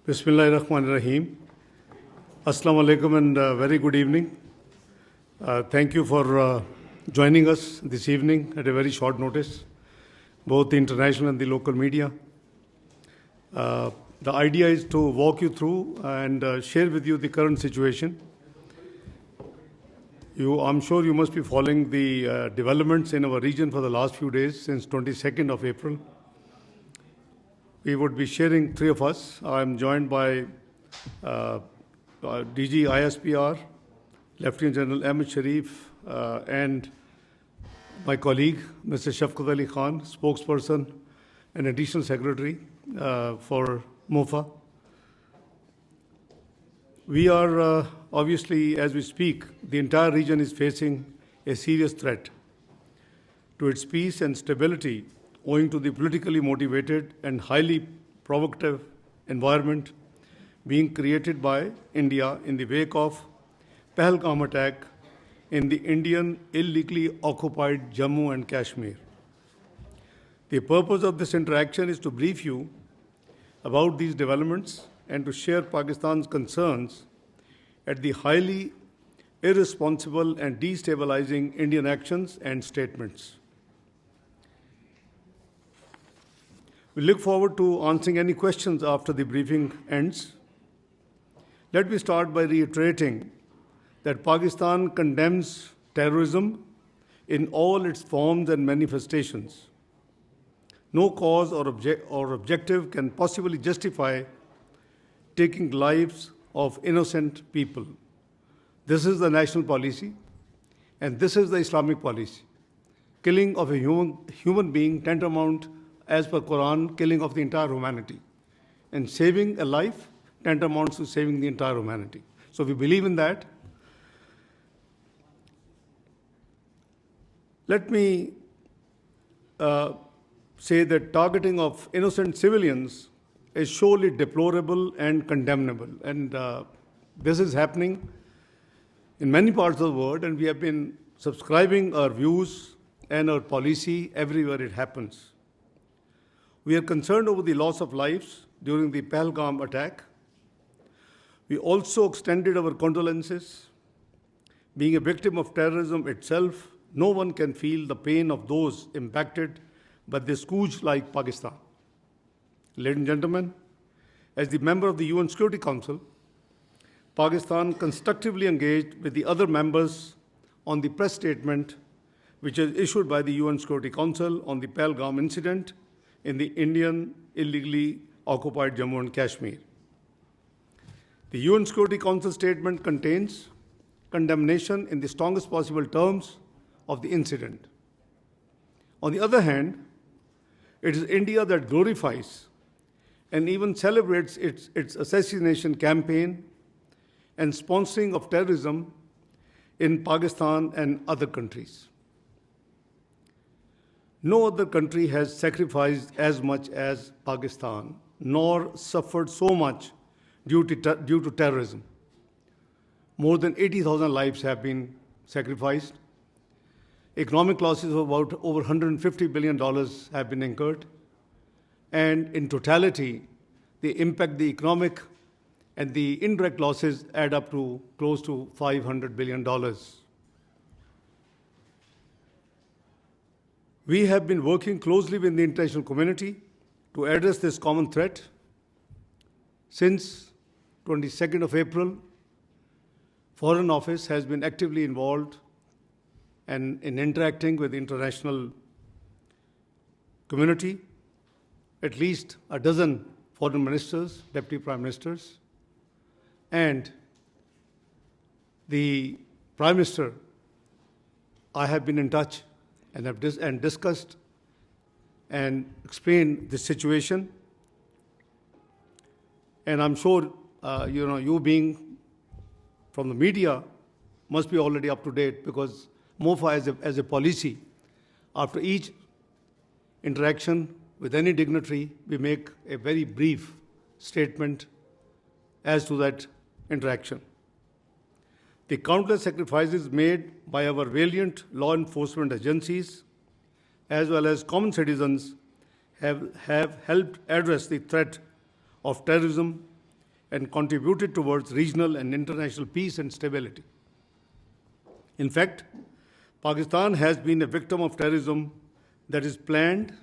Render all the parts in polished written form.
Bismillahirrahmanirrahim. Assalamu alaikum and very good evening. Thank you for joining us this evening at a very short notice, both the international and the local media. The idea is to walk you through and share with you the current situation. I'm sure you must be following the developments in our region for the last few days since 22nd of April. We would be sharing, three of us. I'm joined by DG ISPR, Lieutenant General Ahmed Sharif, and my colleague, Mr. Shafqat Ali Khan, spokesperson and additional secretary for MOFA. We are, obviously, as we speak, the entire region is facing a serious threat to its peace and stability owing to the politically motivated and highly provocative environment being created by India in the wake of Pahalgam attack in the Indian illegally occupied Jammu and Kashmir. The purpose of this interaction is to brief you about these developments and to share Pakistan's concerns at the highly irresponsible and destabilizing Indian actions and statements. We look forward to answering any questions after the briefing ends. Let me start by reiterating that Pakistan condemns terrorism in all its forms and manifestations. No cause or objective can possibly justify taking lives of innocent people. This is the national policy, and this is the Islamic policy. Killing of a human being tantamount, as per Quran, killing of the entire humanity. And saving a life tantamounts to saving the entire humanity. So we believe in that. Let me say that targeting of innocent civilians is surely deplorable and condemnable. And this is happening in many parts of the world, and we have been subscribing our views and our policy everywhere it happens. We are concerned over the loss of lives during the Pahalgam attack. We also extended our condolences. Being a victim of terrorism itself, no one can feel the pain of those impacted by this scourge like Pakistan. Ladies and gentlemen, as the member of the UN Security Council, Pakistan constructively engaged with the other members on the press statement which is issued by the UN Security Council on the Pahalgam incident in the Indian illegally occupied Jammu and Kashmir. The UN Security Council statement contains condemnation in the strongest possible terms of the incident. On the other hand, it is India that glorifies and even celebrates its assassination campaign and sponsoring of terrorism in Pakistan and other countries. No other country has sacrificed as much as Pakistan, nor suffered so much due to terrorism. More than 80,000 lives have been sacrificed. Economic losses of about over $150 billion have been incurred. And in totality, the impact, the economic and the indirect losses add up to close to $500 billion. We have been working closely with the international community to address this common threat. Since 22nd of April, Foreign Office has been actively involved and in interacting with the international community. At least a dozen foreign ministers, deputy prime ministers, and the Prime Minister, I have been in touch and have discussed and explained the situation. And I'm sure, you being from the media must be already up to date, because MOFA as a policy, after each interaction with any dignitary, we make a very brief statement as to that interaction. The countless sacrifices made by our valiant law enforcement agencies, as well as common citizens, have helped address the threat of terrorism and contributed towards regional and international peace and stability. In fact, Pakistan has been a victim of terrorism that is planned,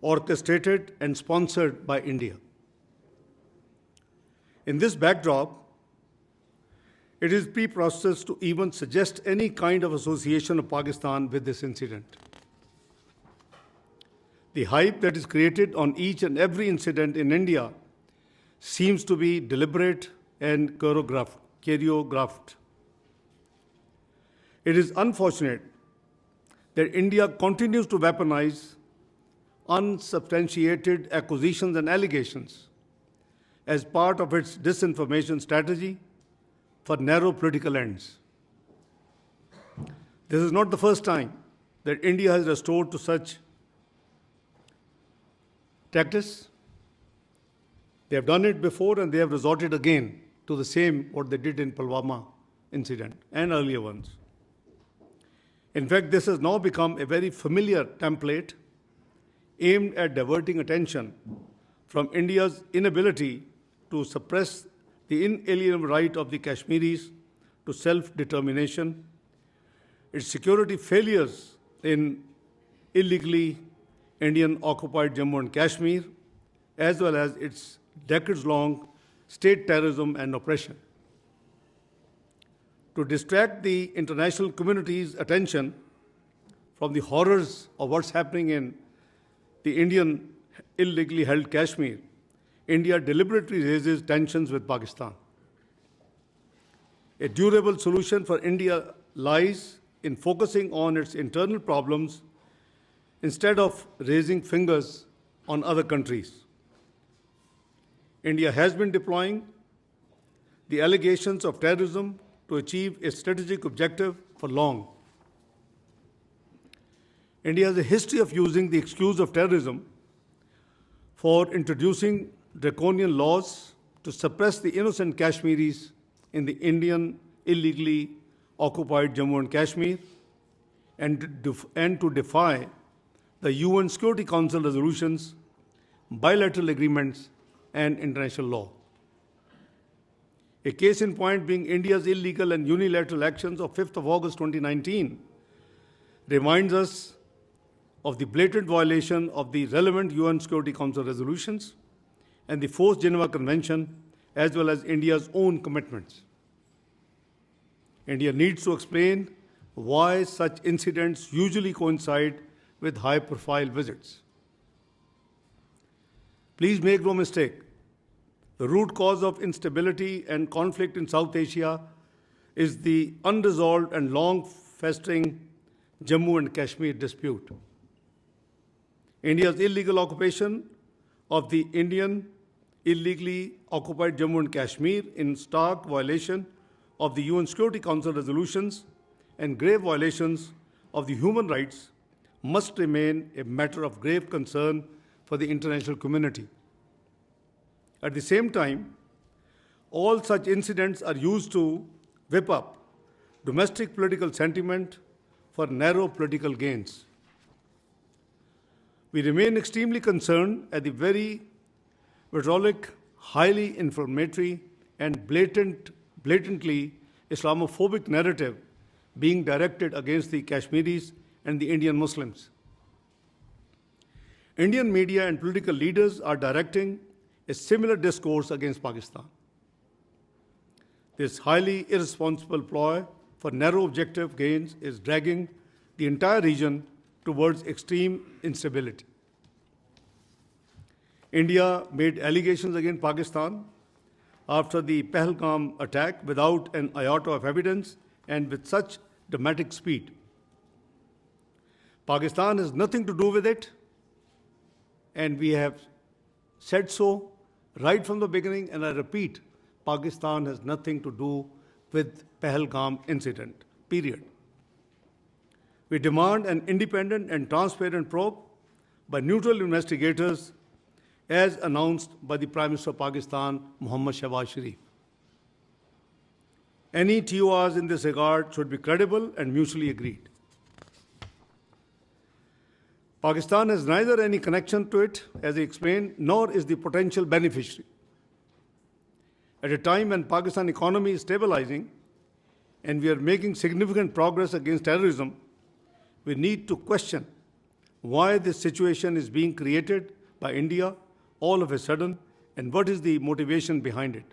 orchestrated, and sponsored by India. In this backdrop, it is preposterous to even suggest any kind of association of Pakistan with this incident. The hype that is created on each and every incident in India seems to be deliberate and choreographed. It is unfortunate that India continues to weaponize unsubstantiated accusations and allegations as part of its disinformation strategy for narrow political ends. This is not the first time that India has resorted to such tactics. They have done it before and they have resorted again to the same what they did in Pulwama incident and earlier ones. In fact, this has now become a very familiar template aimed at diverting attention from India's inability to suppress the inalienable right of the Kashmiris to self-determination, its security failures in illegally Indian-occupied Jammu and Kashmir, as well as its decades-long state terrorism and oppression. To distract the international community's attention from the horrors of what's happening in the Indian illegally held Kashmir, India deliberately raises tensions with Pakistan. A durable solution for India lies in focusing on its internal problems instead of raising fingers on other countries. India has been deploying the allegations of terrorism to achieve its strategic objective for long. India has a history of using the excuse of terrorism for introducing draconian laws to suppress the innocent Kashmiris in the Indian illegally occupied Jammu and Kashmir and to defy the UN Security Council resolutions, bilateral agreements, and international law. A case in point being India's illegal and unilateral actions of 5th of August 2019 reminds us of the blatant violation of the relevant UN Security Council resolutions and the 4th Geneva Convention, as well as India's own commitments. India needs to explain why such incidents usually coincide with high-profile visits. Please make no mistake, the root cause of instability and conflict in South Asia is the unresolved and long-festering Jammu and Kashmir dispute. India's illegal occupation of the Indian illegally occupied Jammu and Kashmir in stark violation of the UN Security Council resolutions and grave violations of the human rights must remain a matter of grave concern for the international community. At the same time, all such incidents are used to whip up domestic political sentiment for narrow political gains. We remain extremely concerned at the very vitriolic, highly inflammatory, and blatantly Islamophobic narrative being directed against the Kashmiris and the Indian Muslims. Indian media and political leaders are directing a similar discourse against Pakistan. This highly irresponsible ploy for narrow objective gains is dragging the entire region towards extreme instability. India made allegations against Pakistan after the Pahalgam attack without an iota of evidence and with such dramatic speed. Pakistan has nothing to do with it, and we have said so right from the beginning, and I repeat, Pakistan has nothing to do with Pahalgam incident, period. We demand an independent and transparent probe by neutral investigators as announced by the Prime Minister of Pakistan, Muhammad Shahbaz Sharif. Any TORs in this regard should be credible and mutually agreed. Pakistan has neither any connection to it, as I explained, nor is the potential beneficiary. At a time when Pakistan economy is stabilizing and we are making significant progress against terrorism, we need to question why this situation is being created by India all of a sudden and what is the motivation behind it.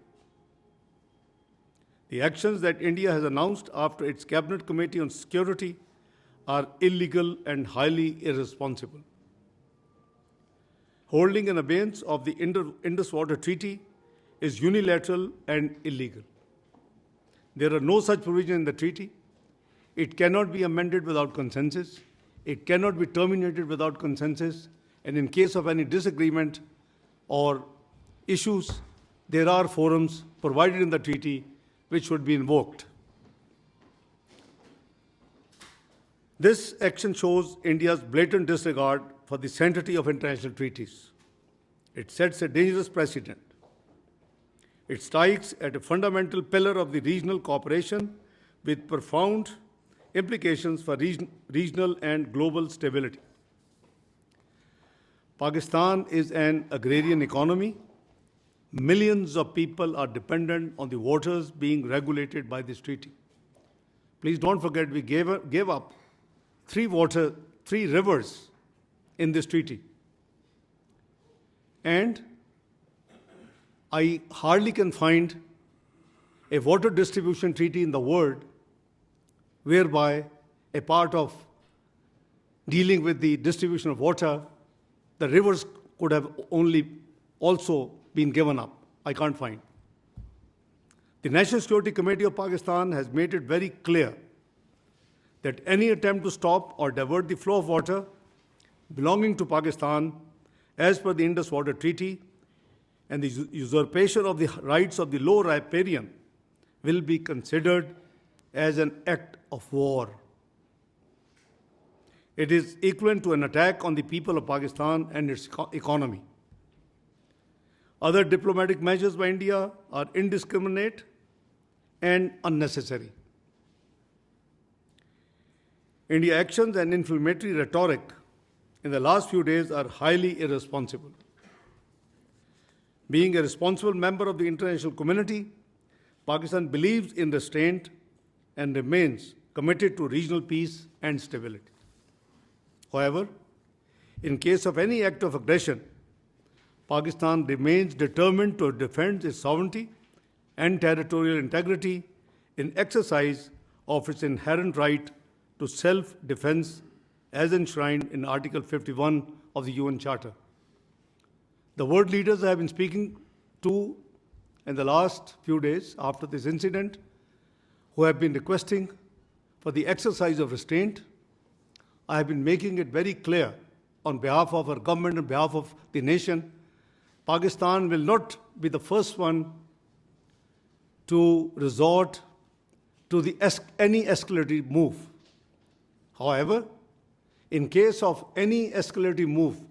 The actions that India has announced after its Cabinet Committee on Security are illegal and highly irresponsible. Holding an abeyance of the Indus Water Treaty is unilateral and illegal. There are no such provisions in the treaty. It cannot be amended without consensus. It cannot be terminated without consensus. And in case of any disagreement or issues, there are forums provided in the treaty which should be invoked. This action shows India's blatant disregard for the sanctity of international treaties. It sets a dangerous precedent. It strikes at a fundamental pillar of the regional cooperation with profound implications for regional and global stability. Pakistan is an agrarian economy. Millions of people are dependent on the waters being regulated by this treaty. Please don't forget we gave up three rivers in this treaty. And I hardly can find a water distribution treaty in the world whereby a part of dealing with the distribution of water, the rivers could have only also been given up. I can't find. The National Security Committee of Pakistan has made it very clear that any attempt to stop or divert the flow of water belonging to Pakistan as per the Indus Water Treaty and the usurpation of the rights of the low riparian will be considered as an act of war. It is equivalent to an attack on the people of Pakistan and its economy. Other diplomatic measures by India are indiscriminate and unnecessary. India's actions and inflammatory rhetoric in the last few days are highly irresponsible. Being a responsible member of the international community, Pakistan believes in restraint and remains committed to regional peace and stability. However, in case of any act of aggression, Pakistan remains determined to defend its sovereignty and territorial integrity in exercise of its inherent right to self-defense as enshrined in Article 51 of the UN Charter. The world leaders I have been speaking to in the last few days after this incident, who have been requesting for the exercise of restraint, I have been making it very clear on behalf of our government, on behalf of the nation, Pakistan will not be the first one to resort to any escalatory move. However, in case of any escalatory move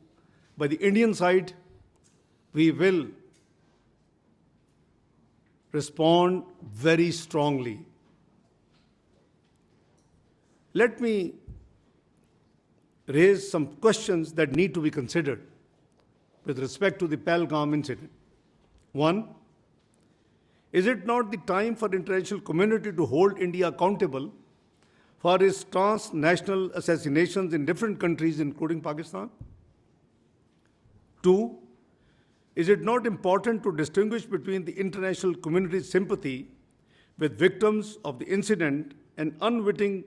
by the Indian side, we will respond very strongly. Let me raise some questions that need to be considered with respect to the Pahalgam incident. One, is it not the time for the international community to hold India accountable for its transnational assassinations in different countries, including Pakistan? Two, is it not important to distinguish between the international community's sympathy with victims of the incident and unwitting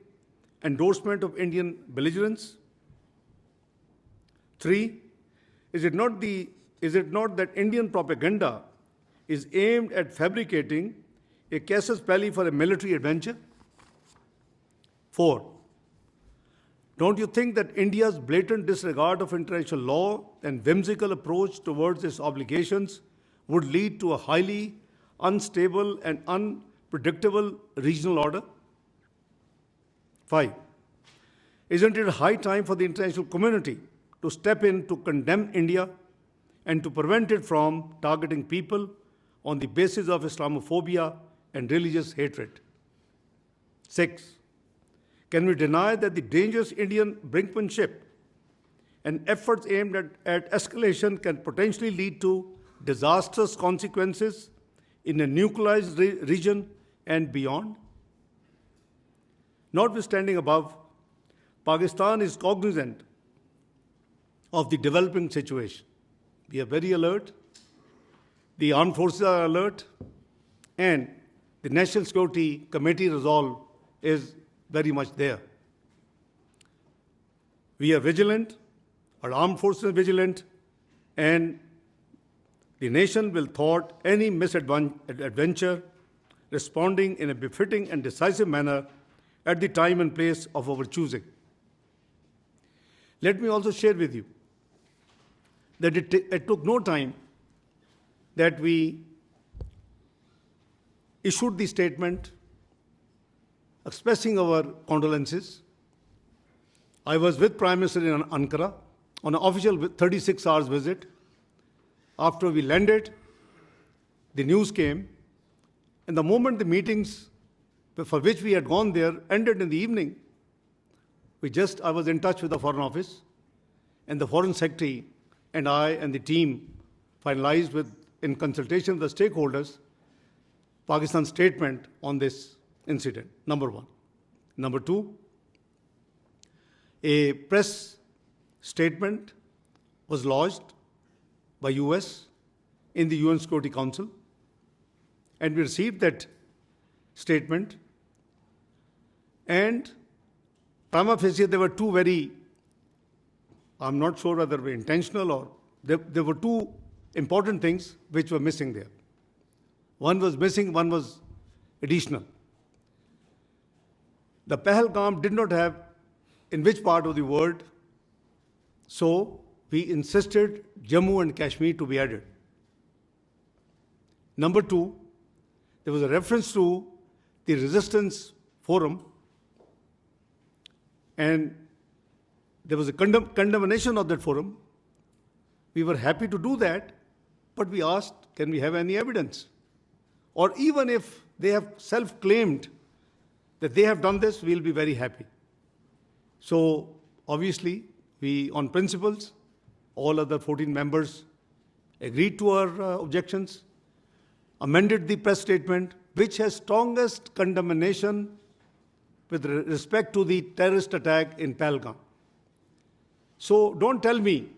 endorsement of Indian belligerence? Three, is it not that Indian propaganda is aimed at fabricating a casus belli for a military adventure? Four, don't you think that India's blatant disregard of international law and whimsical approach towards its obligations would lead to a highly unstable and unpredictable regional order? Five, isn't it high time for the international community to step in to condemn India and to prevent it from targeting people on the basis of Islamophobia and religious hatred? Six, can we deny that the dangerous Indian brinkmanship and efforts aimed at escalation can potentially lead to disastrous consequences in a nuclearized region and beyond. Notwithstanding above, Pakistan is cognizant of the developing situation. We are very alert, the armed forces are alert, and the National Security Committee resolve is very much there. We are vigilant, our armed forces are vigilant, and the nation will thwart any misadventure, responding in a befitting and decisive manner at the time and place of our choosing. Let me also share with you that it took no time that we issued the statement expressing our condolences. I was with Prime Minister in Ankara on an official 36 hours visit. After we landed, the news came, and the moment the meetings for which we had gone there ended in the evening, I was in touch with the Foreign Office, and the Foreign Secretary and I and the team finalized in consultation with the stakeholders, Pakistan's statement on this incident, number one. Number two, a press statement was lodged by US in the UN Security Council, and we received that statement, and prima facie there were two I'm not sure whether they were intentional or there were two important things which were missing there. One was missing, one was additional. The Pahalgam did not have in which part of the world, so we insisted Jammu and Kashmir to be added. Number two, there was a reference to the resistance forum, and there was a condemnation of that forum. We were happy to do that, but we asked, can we have any evidence? Or even if they have self-claimed that they have done this, we'll be very happy. So obviously, we, on principles, all other 14 members agreed to our objections, amended the press statement, which has strongest condemnation with respect to the terrorist attack in Pahalgam. So don't tell me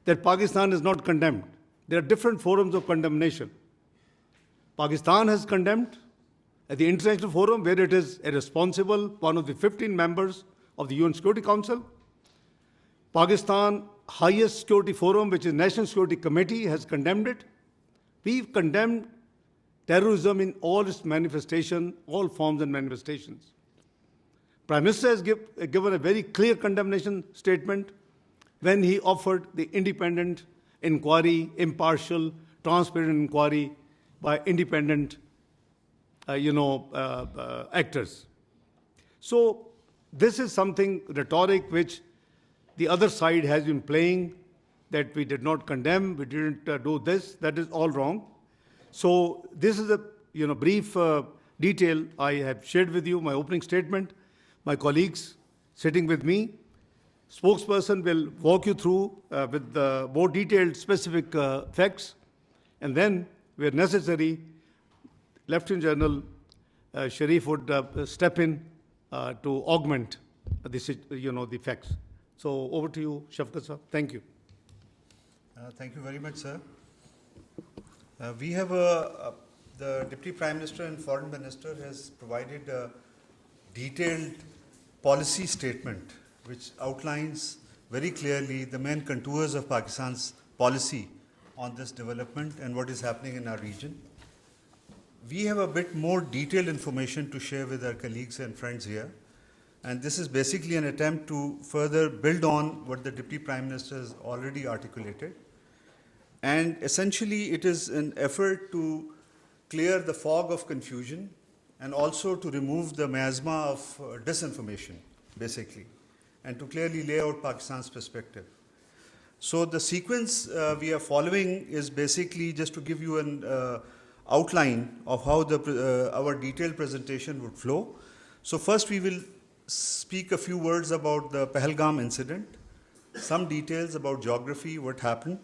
that Pakistan is not condemned. There are different forums of condemnation. Pakistan has condemned at the International Forum, where it is a responsible, one of the 15 members of the UN Security Council. Pakistan highest security forum, which is National Security Committee, has condemned it. We've condemned terrorism in all its manifestation, all forms and manifestations. Prime Minister has given a very clear condemnation statement when he offered the independent inquiry, impartial, transparent inquiry by independent, actors. So this is something rhetoric which the other side has been playing, that we did not condemn, we didn't do this. That is all wrong. So this is a brief detail I have shared with you, my opening statement. My colleagues sitting with me, spokesperson will walk you through with more detailed specific facts, and then, where necessary, Lieutenant General Sharif would step in to augment the facts. So over to you, Shafqat sir. Thank you. Thank you very much, sir. We have the Deputy Prime Minister and Foreign Minister has provided a detailed policy statement which outlines very clearly the main contours of Pakistan's policy on this development and what is happening in our region. We have a bit more detailed information to share with our colleagues and friends here, and this is basically an attempt to further build on what the Deputy Prime Minister has already articulated. And essentially, it is an effort to clear the fog of confusion and also to remove the miasma of disinformation, basically, and to clearly lay out Pakistan's perspective. So the sequence we are following is basically just to give you an outline of how our detailed presentation would flow. So first we will speak a few words about the Pahalgam incident, some details about geography, what happened.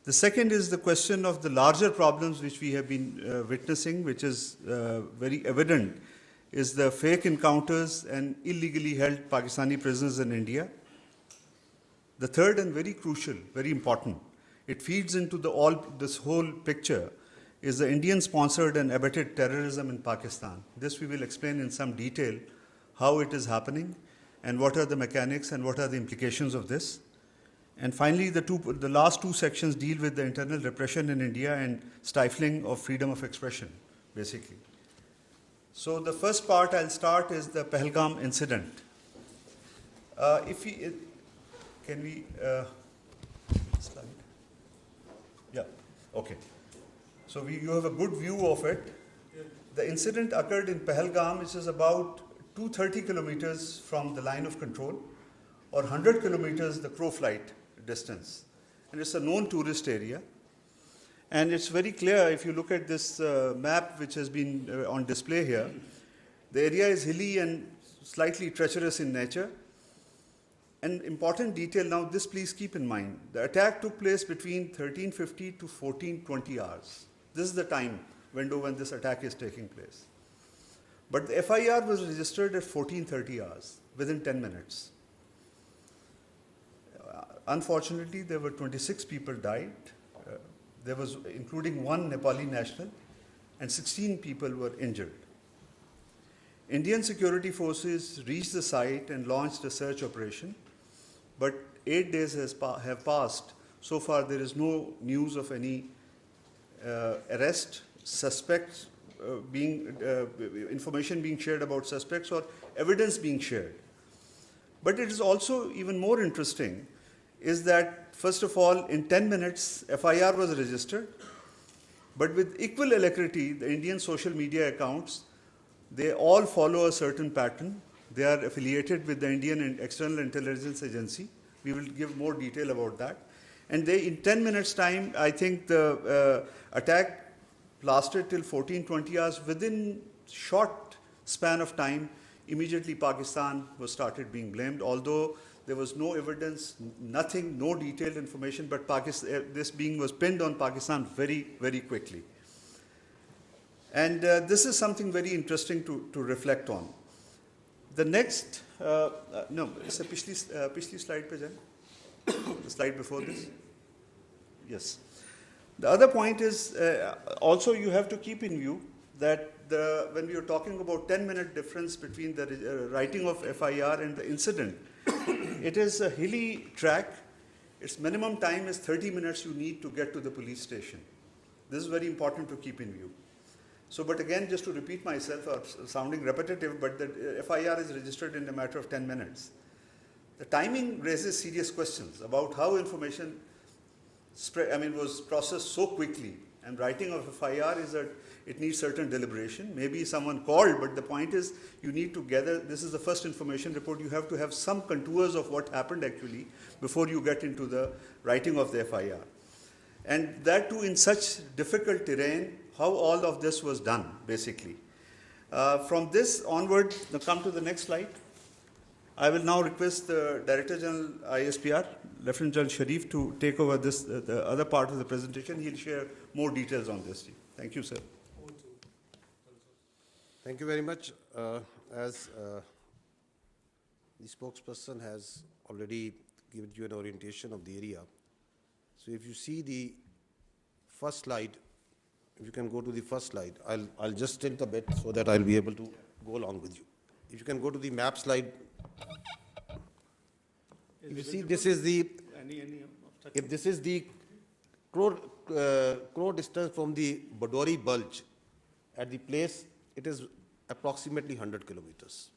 The second is the question of the larger problems which we have been witnessing, which is very evident, is the fake encounters and illegally held Pakistani prisoners in India. The third and very crucial, very important, it feeds into this whole picture, is the Indian-sponsored and abetted terrorism in Pakistan. This we will explain in some detail how it is happening and what are the mechanics and what are the implications of this. And finally, the last two sections deal with the internal repression in India and stifling of freedom of expression, basically. So the first part I'll start is the Pahalgam incident. Can we slide? Yeah, okay. So you have a good view of it. The incident occurred in Pahalgam, which is about 230 kilometers from the line of control, or 100 kilometers the crow flight distance. And it's a known tourist area. And it's very clear if you look at this map which has been on display here, the area is hilly and slightly treacherous in nature. An important detail now, this please keep in mind. The attack took place between 1350 to 1420 hours. This is the time window when this attack is taking place. But the FIR was registered at 1430 hours, within 10 minutes. Unfortunately, there were 26 people died. There was, including one Nepali national, and 16 people were injured. Indian security forces reached the site and launched a search operation, but 8 days have passed. So far, there is no news of any arrest, suspects information being shared about suspects or evidence being shared. But it is also even more interesting is that, first of all, in 10 minutes, FIR was registered, but with equal alacrity, the Indian social media accounts, they all follow a certain pattern. They are affiliated with the Indian External Intelligence Agency. We will give more detail about that. And they, in 10 minutes' time, I think the attack lasted till 14-20 hours. Within short span of time, immediately Pakistan was started being blamed, although there was no evidence, nothing, no detailed information, but this being was pinned on Pakistan very, very quickly. And this is something very interesting to reflect on. The next, no, it's a pichli slide pe jaye. The slide before this. Yes. The other point is also you have to keep in view that when we are talking about 10-minute difference between the writing of FIR and the incident, it is a hilly track. Its minimum time is 30 minutes you need to get to the police station. This is very important to keep in view. So, but again, just to repeat myself, sounding repetitive, but the FIR is registered in a matter of 10 minutes. The timing raises serious questions about how information was processed so quickly. And writing of FIR is that it needs certain deliberation. Maybe someone called, but the point is you need to gather, this is the first information report, you have to have some contours of what happened actually before you get into the writing of the FIR. And that too in such difficult terrain, how all of this was done, basically. From this onward, now come to the next slide. I will now request the Director General ISPR, Lieutenant General Sharif, to take over this, the other part of the presentation. He'll share more details on this. Thank you, sir. Thank you very much. As the spokesperson has already given you an orientation of the area. So if you see the first slide, if you can go to the first slide, I'll just tilt a bit so that I'll be able to go along with you. If you can go to the map slide. If you see, this is the, if this is the crow distance from the Badori Bulge at the place, it is approximately 100 kilometers.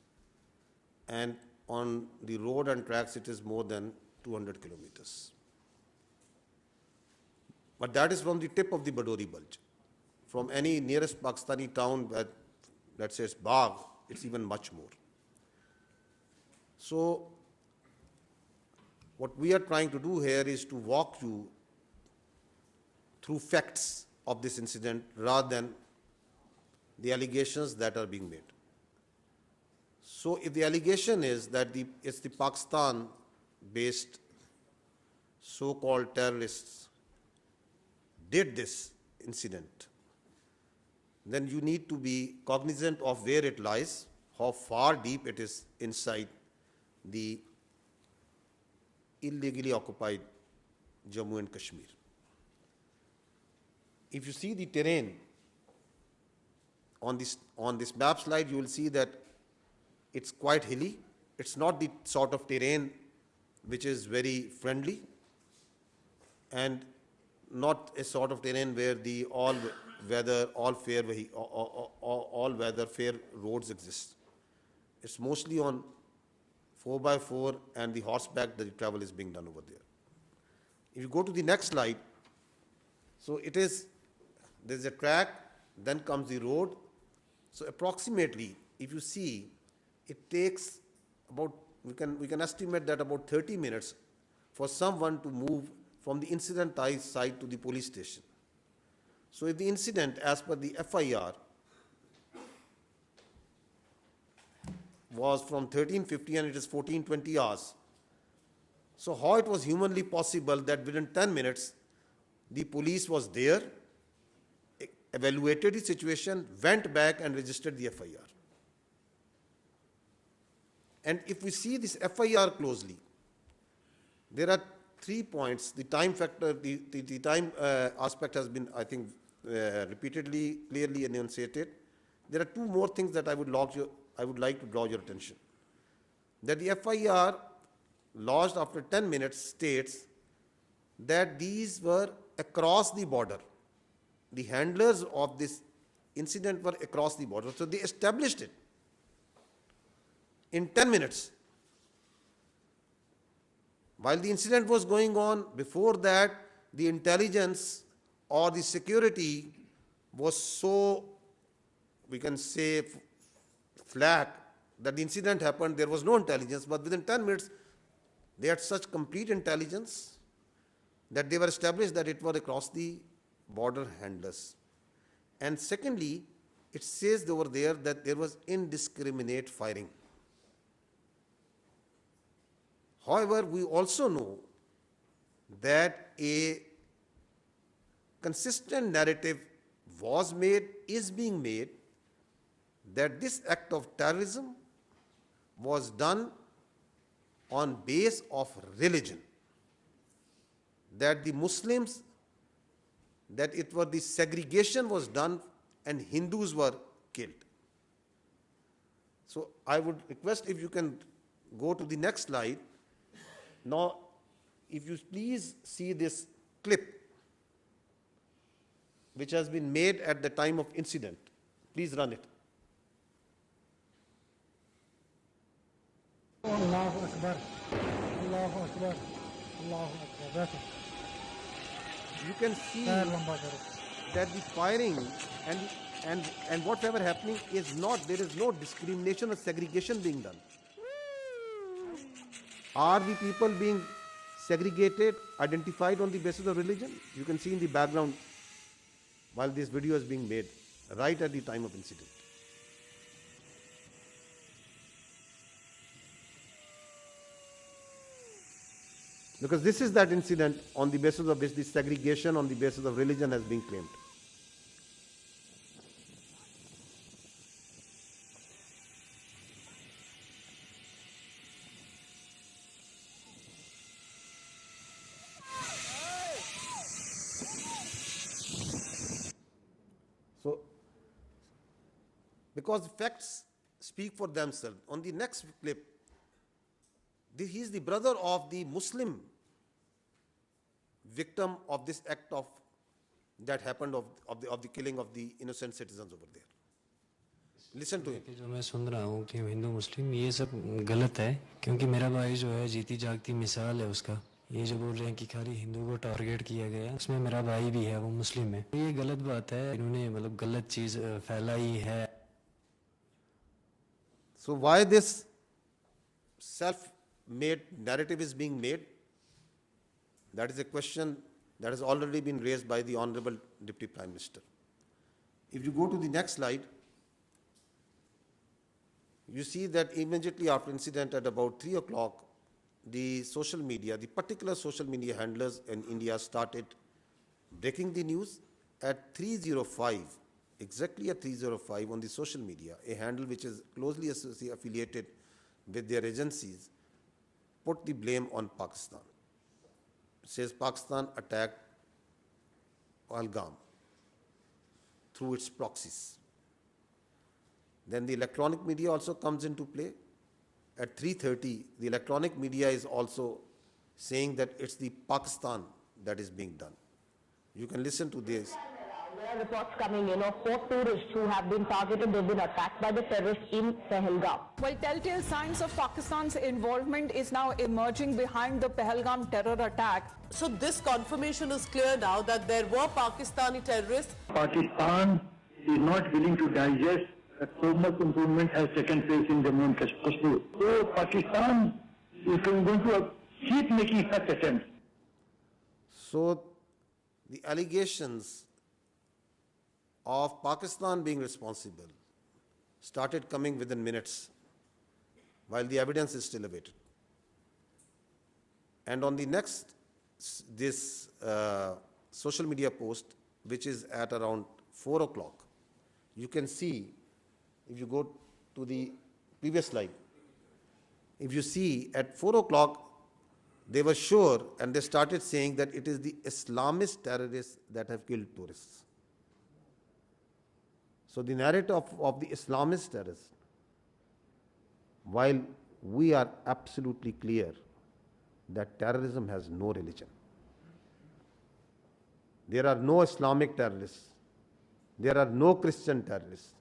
And on the road and tracks, it is more than 200 kilometers. But that is from the tip of the Badori Bulge. From any nearest Pakistani town, let's say it's Bagh, it's even much more. So what we are trying to do here is to walk you through facts of this incident rather than the allegations that are being made. So if the allegation is that it's the Pakistan-based so-called terrorists did this incident, then you need to be cognizant of where it lies, how far deep it is inside the illegally occupied Jammu and Kashmir. If you see the terrain on this map slide, you will see that it's quite hilly. It's not the sort of terrain which is very friendly, and not a sort of terrain where the all-weather fair roads exist. It's mostly on 4x4 and the horseback that the travel is being done over there. If you go to the next slide, so there's a track, then comes the road. So approximately, if you see, it takes about, we can estimate that about 30 minutes for someone to move from the incident site to the police station. So if the incident, as per the FIR, was from 1350 and it is 1420 hours, so how it was humanly possible that within 10 minutes, the police was there, evaluated the situation, went back and registered the FIR. And if we see this FIR closely, there are 3 points. The time factor, the time aspect has been, I think, repeatedly, clearly enunciated. There are 2 more things that I would like to draw your attention. That the FIR lodged after 10 minutes states that these were across the border. The handlers of this incident were across the border. So they established it in 10 minutes. While the incident was going on, before that, the intelligence or the security was so, we can say, flat that the incident happened, there was no intelligence, but within 10 minutes, they had such complete intelligence that they were established that it was across the border handlers. And secondly, it says over there that there was indiscriminate firing. However, we also know that a consistent narrative was made, is being made, that this act of terrorism was done on base of religion, that the Muslims, that it was the segregation was done and Hindus were killed. So I would request if you can go to the next slide. Now, if you please see this clip which has been made at the time of incident. Please run it. Allahu Akbar, Allahu Akbar, Allahu Akbar. That's it. You can see that the firing and whatever happening is not, there is no discrimination or segregation being done. Are the people being segregated, identified on the basis of religion? You can see in the background while this video is being made, right at the time of incident. Because this is that incident on the basis of which this segregation on the basis of religion has been claimed. So, because the facts speak for themselves. On the next clip, he is the brother of the Muslim victim of this act of that happened of the killing of the innocent citizens over there. Listen to him. जो मैं सुन रहा हूँ कि हिंदू मुस्लिम ये सब गलत है, क्योंकि मेरा भाई जो है जीती जागती मिसाल है उसका. ये जो बोल रहे हैं कि खाली हिंदू को टारगेट किया गया, उसमें मेरा भाई भी है, वो मुस्लिम है. ये गलत बात है, इन्होंने मतलब गलत चीज फैलाई है. So why this self-made narrative is being made? That is a question that has already been raised by the Honorable Deputy Prime Minister. If you go to the next slide, you see that immediately after incident at about 3 o'clock, the social media, the particular social media handlers in India started breaking the news at 3:05, exactly at 3:05 on the social media, a handle which is closely affiliated with their agencies, put the blame on Pakistan. It says Pakistan attacked Pahalgam through its proxies. Then the electronic media also comes into play. At 3:30, the electronic media is also saying that it's the Pakistan that is being done. You can listen to this. There are reports coming in of 4 tourists who have been targeted. They've been attacked by the terrorists in Pahalgam. Well, telltale signs of Pakistan's involvement is now emerging behind the Pahalgam terror attack. So this confirmation is clear now that there were Pakistani terrorists. Pakistan is not willing to digest that so much improvement has taken place in Jammu and Kashmir. So Pakistan is going to keep making such attempts. So the allegations of Pakistan being responsible started coming within minutes while the evidence is still awaited. And on the next, this social media post, which is at around 4 o'clock, you can see, if you go to the previous slide, if you see at 4 o'clock, they were sure and they started saying that it is the Islamist terrorists that have killed tourists. So the narrative of the Islamist terrorists, while we are absolutely clear that terrorism has no religion. There are no Islamic terrorists, there are no Christian terrorists,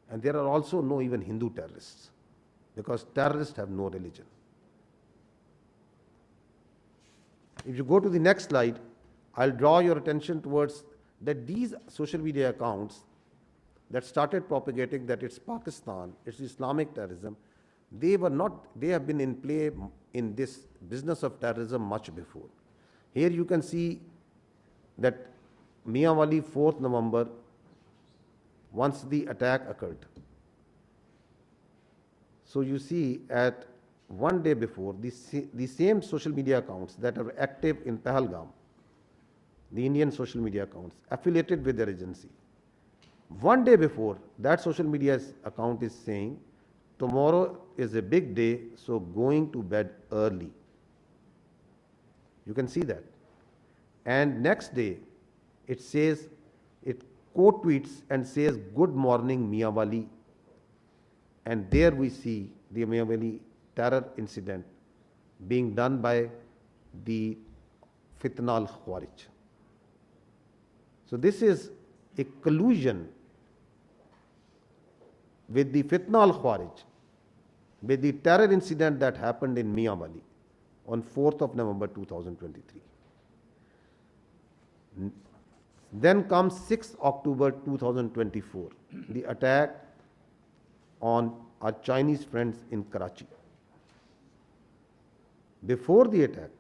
and there are also no even Hindu terrorists, because terrorists have no religion. If you go to the next slide, I'll draw your attention towards that these social media accounts that started propagating that it's Pakistan, it's Islamic terrorism, they have been in play in this business of terrorism much before. Here you can see that Mianwali 4th November, once the attack occurred. So you see at one day before, the same social media accounts that are active in Pahalgam, the Indian social media accounts affiliated with their agency, one day before, that social media account is saying, tomorrow is a big day, so going to bed early. You can see that. And next day, it says, it quote tweets and says, good morning, Mianwali. And there we see the Mianwali terror incident being done by the Fitna al-Khawarij. So this is a collusion with the Fitna al-Khawarij, with the terror incident that happened in Mianwali on 4th of November 2023. Then comes 6th October 2024, the attack on our Chinese friends in Karachi. Before the attack,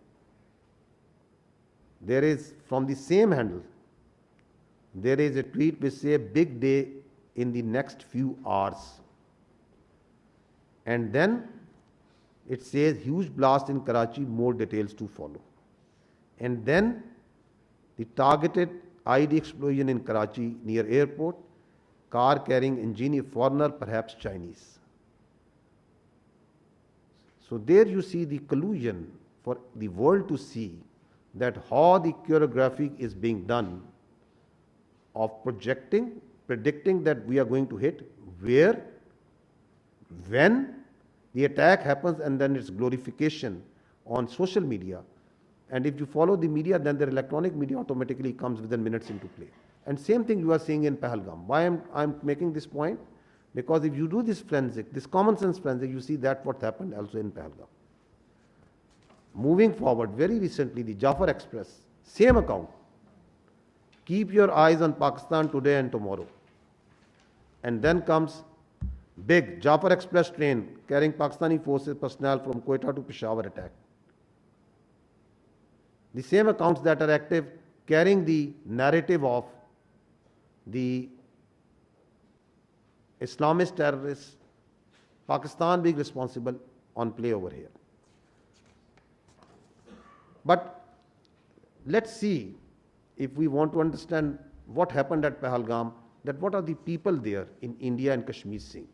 there is, from the same handle, there is a tweet which says, big day in the next few hours. And then it says, huge blast in Karachi, more details to follow. And then the targeted ID explosion in Karachi near airport, car carrying engineer, foreigner, perhaps Chinese. So there you see the collusion for the world to see that how the choreography is being done of projecting, predicting that we are going to hit, where, when the attack happens, and then its glorification on social media. And if you follow the media, then the electronic media automatically comes within minutes into play. And same thing you are seeing in Pahalgam. Why I'm making this point? Because if you do this forensic, this common sense forensic, you see that what happened also in Pahalgam. Moving forward, very recently, the Jafar Express, same account. Keep your eyes on Pakistan today and tomorrow. And then comes big Jafar Express train carrying Pakistani forces personnel from Quetta to Peshawar attack. The same accounts that are active carrying the narrative of the Islamist terrorists, Pakistan being responsible on play over here. But let's see if we want to understand what happened at Pahalgam, that what are the people there in India and Kashmir saying?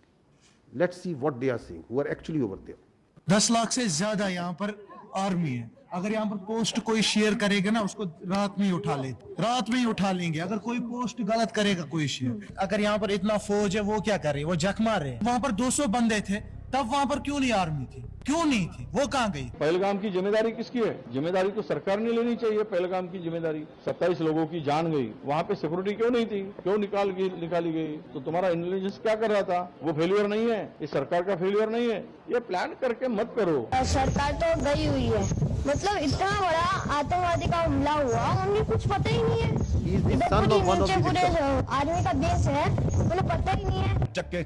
Let's see what they are saying, who are actually over there. 10 lakh से ज्यादा यहाँ पर army है। अगर यहाँ पर post कोई share करेगा ना, उसको रात में ही उठा ले, रात में ही उठा लेंगे। अगर कोई पोस्ट गलत करेगा कोई शेयर, अगर यहाँ पर इतना फौज है, वो क्या कर रही है? वो जख मार रहे हैं। वहाँ पर 200 बंदे थे, तब वहाँ पर क्यों नहीं आर्मी थी? क्यों नहीं थी? वो कहाँ गई? पहलगाम की जिम्मेदारी किसकी है? जिम्मेदारी तो सरकार ने लेनी चाहिए। पहलगाम की जिम्मेदारी, 27 लोगों की जान गई, वहाँ पे सिक्योरिटी क्यों नहीं थी? क्यों निकाली गई? तो तुम्हारा इंटेलिजेंस क्या कर रहा था? वो फेलियर नहीं है, ये सरकार का फेलियर नहीं है। ये प्लान करके मत करो। सरकार तो गई हुई है, मतलब इतना बड़ा आतंकवादी का हमला हुआ, हमें कुछ पता ही नहीं है। पूरे आर्मी का देश है, उन्हें पता ही नहीं है। चक्के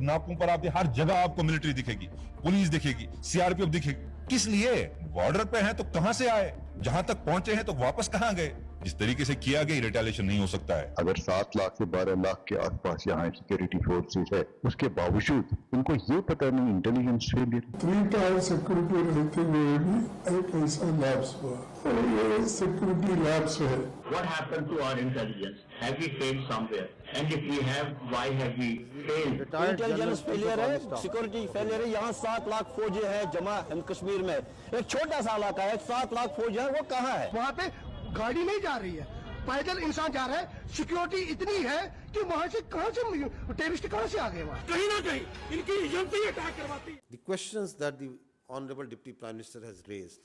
नाकों पर आपके हर जगह आपको मिलिट्री दिखेगी, पुलिस दिखेगी, सीआरपीएफ दिखेगी। किस लिए? बॉर्डर पे हैं तो कहां से आए? जहां तक पहुंचे हैं तो वापस कहां गए? जिस तरीके से किया गया रिटेलिएशन नहीं हो सकता है। अगर 7 लाख से 12 लाख के आसपास यहाँ सिक्योरिटी फोर्सेस है, उसके बावजूद उनको ये पता नहीं इंटेलिजेंस फेलियर। 3 टायर सिक्योरिटी रहते हुए भी एक ऐसा लैप्स हुआ, और ये सिक्योरिटी लैप्स है। What happened to our intelligence? Have we failed somewhere? And if we have, why have we failed? Intelligence failure है, सिक्योरिटी फेलियर है। यहाँ 7 लाख फौजी है जमा कश्मीर में, एक छोटा सा इलाका है, 7 लाख फौज है, वो कहाँ है? वहाँ पे गाड़ी नहीं जा रही है, पैदल इंसान जा रहा है। सिक्योरिटी इतनी है कि वहाँ से टेररिस्ट कहाँ से आ गए? वहाँ कहीं ना कहीं इनकी एजेंसी अटैक करवाती है। The questions that the Honorable Deputy Prime Minister has raised,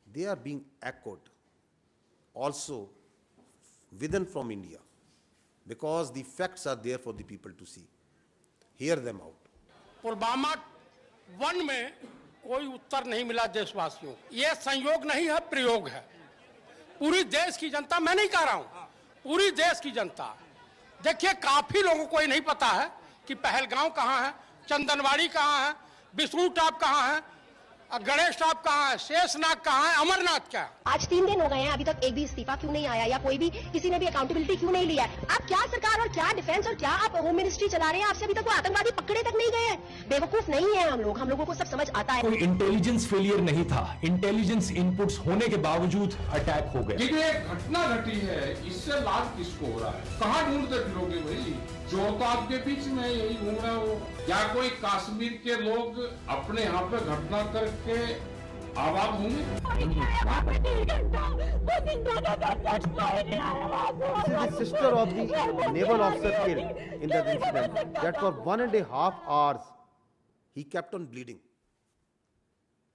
they are being echoed also within from India, because the facts are there for the people to see. Hear them out. Pulwama 1 में कोई उत्तर नहीं मिला देशवासियों। ये संयोग नहीं है, प्रयोग है। पूरी देश की जनता, मैं नहीं कह रहा हूं, पूरी देश की जनता, देखिए काफी लोगों को ये नहीं पता है कि पहलगांव कहां है, चंदनवाड़ी कहां है, विष्णु टॉप कहां है, गणेश टॉप कहां है, शेषनाग कहां है, अमरनाथ क्या है। आज 3 दिन हो गए हैं, अभी तक एक भी इस्तीफा क्यों नहीं आया, या कोई भी किसी ने भी अकाउंटेबिलिटी क्यों नहीं लिया है? आप क्या सरकार और क्या डिफेंस और क्या आप होम मिनिस्ट्री चला रहे हैं? आपसे अभी तक वो आतंकवादी पकड़े तक नहीं गए हैं। बेवकूफ नहीं है हम लोगों को सब समझ आता है। कोई इंटेलिजेंस फेलियर नहीं था, इंटेलिजेंस इनपुट्स होने के बावजूद अटैक हो गए। ये घटना घटी है, इससे लाभ किसको हो रहा है? कहाँ ढूंढते फिरोगे भाई? जो तो आपके बीच में यही घूम रहा हो। क्या कोई कश्मीर के लोग अपने यहाँ पे घटना करके आबाद होंगे? This is the sister of the naval officer killed in that incident. That for 1.5 hours, he kept on bleeding.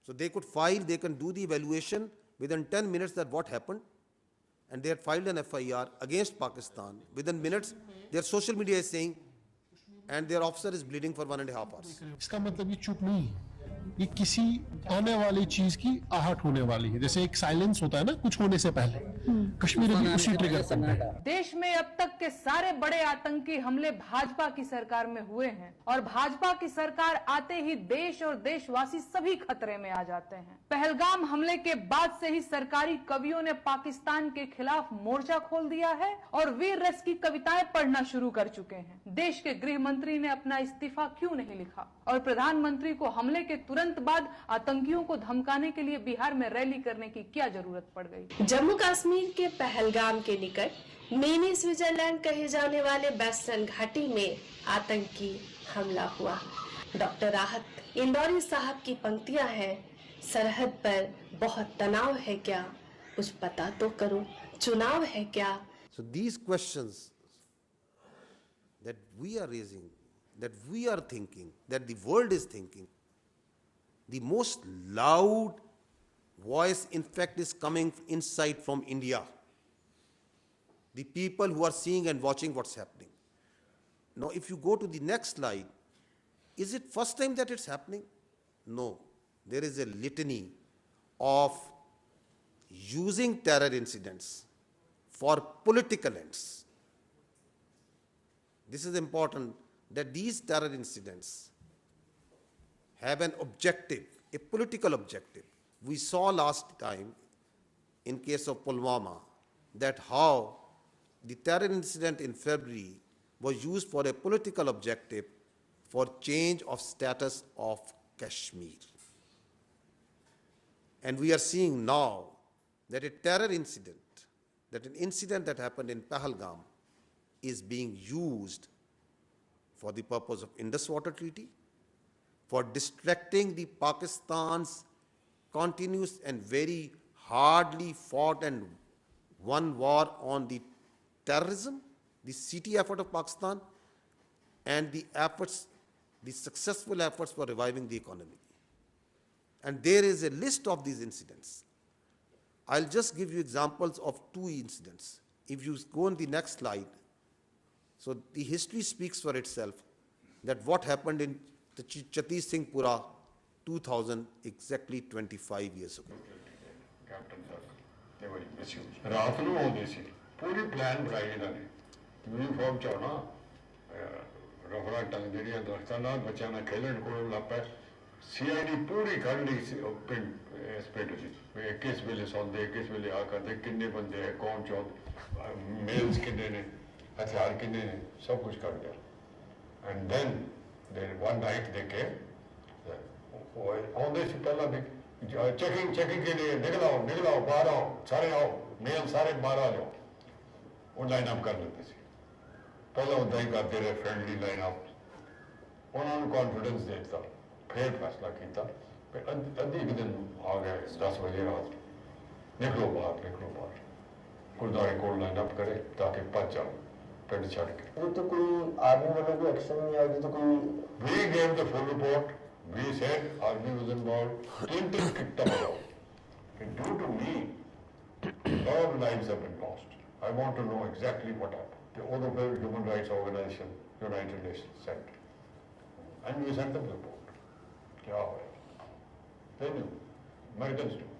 So they could file, they can do the evaluation within 10 minutes that what happened. And they had filed an FIR against Pakistan. Within minutes, their social media is saying, and their officer is bleeding for 1.5 hours. इसका मतलब ये चुप नहीं, ये किसी आने वाली चीज की आहट होने वाली है। जैसे एक साइलेंस होता है ना कुछ होने से पहले, कश्मीर भी उसी ट्रिगर पर है। देश में अब तक के सारे बड़े आतंकी हमले भाजपा की सरकार में हुए हैं, और भाजपा की सरकार आते ही देश और देशवासी सभी खतरे में आ जाते हैं। पहलगाम हमले के बाद से ही सरकारी कवियों ने पाकिस्तान के खिलाफ मोर्चा खोल दिया है और वीर रस की कविताएं पढ़ना शुरू कर चुके हैं। देश के गृह मंत्री ने अपना इस्तीफा क्यों नहीं लिखा, और प्रधानमंत्री को हमले के तुरंत बाद आतंकियों को धमकाने के लिए बिहार में रैली करने की क्या जरूरत पड़ गई? जम्मू कश्मीर के पहलगाम के निकट मिनी स्विट्जरलैंड कहे जाने वाले वेस्टर्न घाटी में आतंकी हमला हुआ। डॉक्टर राहत इंदौरी साहब की पंक्तियां हैं, सरहद पर बहुत तनाव है क्या, कुछ पता तो करो, चुनाव है क्या। So these questions that we are raising, that we are thinking, that the world is thinking, the most loud voice in fact is coming inside from India. The people who are seeing and watching what's happening. Now if you go to the next slide, is it first time that it's happening? No. There is a litany of using terror incidents for political ends. This is important, that these terror incidents have an objective, a political objective. We saw last time in case of Pulwama that how the terror incident in February was used for a political objective for change of status of Kashmir. And we are seeing now that a terror incident that an incident that happened in Pahalgam is being used for the purpose of Indus Water Treaty, for distracting the Pakistan's continuous and very hardly fought and won war on the terrorism, the CT effort of Pakistan, and the efforts, the successful efforts for reviving the economy. And there is a list of these incidents. I'll just give you examples of 2 incidents. If you go on the next slide, so the history speaks for itself, that what happened in the Chatti Singhpura 2000, exactly 25 years ago. Captain sir, they were misused. ਰਾਤ ਨੂੰ ਆਉਂਦੇ ਸੀ ਪੂਰੀ plan ਬਣਾਈ ਇਹਨਾਂ ਨੇ uniform ਚ ਆਉਣਾ ਰਫਰਾਂ ਟੰਗ ਜਿਹੜੀਆਂ ਦਰਖਤਾਂ ਨਾਲ ਬੱਚਿਆਂ ਨਾਲ ਖੇਲਣ ਕੋਲ ਲੱਪਾ CID ਪੂਰੀ ਕੱਢ ਲਈ ਸੀ ਪਿੰਡ ਇਸ ਪਿੰਡ ਚ ਕਿਸ ਵੇਲੇ ਸੌਂਦੇ ਕਿਸ ਵੇਲੇ ਆ ਕਰਦੇ ਕਿੰਨੇ ਬੰਦੇ ਹੈ ਕੌਣ ਚਾਹੁੰਦੇ ਮੇਲਸ ਕਿੰਨੇ ਨੇ ਹਥਿਆਰ ਕਿੰਨੇ ਨੇ ਸਭ ਕੁਝ ਕੱਢ ਲਿਆ and then one night they came ਆਉਂਦੇ ਸੀ ਪਹਿਲਾਂ ਵੀ ਚੈਕਿੰਗ ਕੇ ਲਈ ਨਿਕਲ ਆਓ ਬਾਹਰ ਆਓ ਸਾਰੇ ਆਓ ਮੇਲ ਸਾਰੇ ਬਾਹਰ ਆ ਜਾਓ ਉਹ ਲਾਈਨ ਅਪ ਕਰ ਲੈਂਦੇ ਸੀ ਪਹਿਲਾਂ ਉਦਾਂ ਹੀ ਕਰਦੇ ਰਹੇ ਫਰੈਂਡਲੀ ਲਾਈਨ ਅਪ ਉਹਨਾਂ ਨੂੰ ਕੌਨਫੀਡੈਂਸ ਦੇ ਦਿੱਤਾ ਫਿਰ ਫੈਸਲਾ ਕੀਤਾ ਫਿਰ ਅੱਧੀ ਕੁ ਦਿਨ ਆ ਗਏ 10 ਵਜੇ ਰਾਤ ਨਿਕਲੋ ਬਾਹਰ ਗੁਰਦੁਆਰੇ ਕੋਲ ਲਾਈਨ ਅਪ ਕਰੇ ਤਾਂ ਕਿ ਭੱਜ ਜਾਓ ਪਿੰਡ ਛੱਡ ਕੇ ਇਹ ਤਾਂ ਕੋਈ ਆਰਮੀ ਵੱਲੋਂ ਕੋਈ ਐਕਸ਼ਨ ਨਹੀਂ ਆਇਆ ਤਾਂ ਕੋਈ we gave the full report. We said army was involved. Clinton kicked them out. And due to me, a lot of lives have been lost. I want to know exactly what happened. The other human rights organization, United Nations, sent. And we sent them the report. क्या हुआ? They knew. Americans knew.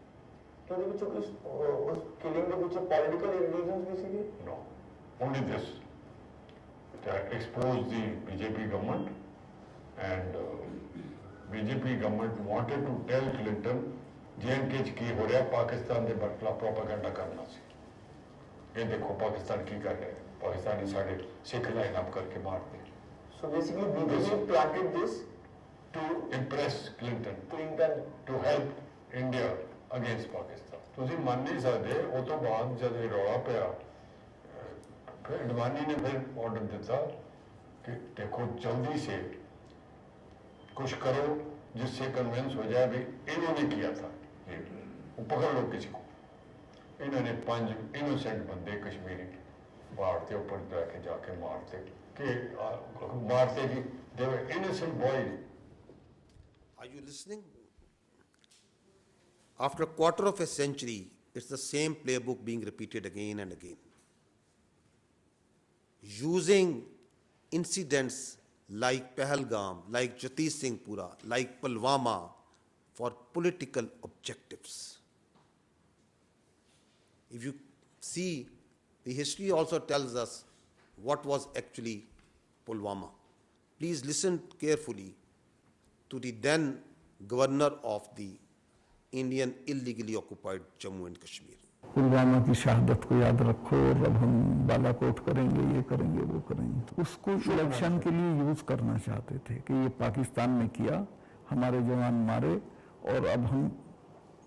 तो उस killing के पीछे political reasons भी थी? No. Only this. To expose the BJP government and BJP government wanted to tell Clinton J&K की हो रहा पाकिस्तान के बटला प्रोपेगेंडा करना सी ये देखो पाकिस्तान की कर रहे हैं पाकिस्तानी साढ़े सिख लाइन अप करके मारते so basically BJP planted this to impress Clinton to help India against Pakistan ਤੁਸੀਂ ਮੰਨ ਨਹੀਂ ਸਕਦੇ ਉਹ ਤੋਂ ਬਾਅਦ ਜਦ ਇਹ ਰੌਲਾ ਪਿਆ फिर अडवाणी ने फिर ऑर्डर दिया कि देखो जल्दी से कुछ करो जिससे कन्विंस हो जाए भी इन्होंने किया था ये वो पकड़ लो किसी को इन्होंने 5 इनोसेंट बंदे कश्मीरी पहाड़ के ऊपर जाके जाके मारते कि मारते कि they were innocent boys Are you listening? After a quarter of a century, it's the same playbook being repeated again and again. Using incidents like Pahalgam, like Chatti Singhpura, like Pulwama for political objectives. If you see, the history also tells us what was actually Pulwama. Please listen carefully to the then governor of the Indian illegally occupied Jammu and Kashmir. Pulwama की शहादत को याद रखो और अब हम बालाकोट करेंगे ये करेंगे वो करेंगे उसको इलेक्शन के लिए यूज करना चाहते थे कि ये पाकिस्तान ने किया हमारे जवान मारे और अब हम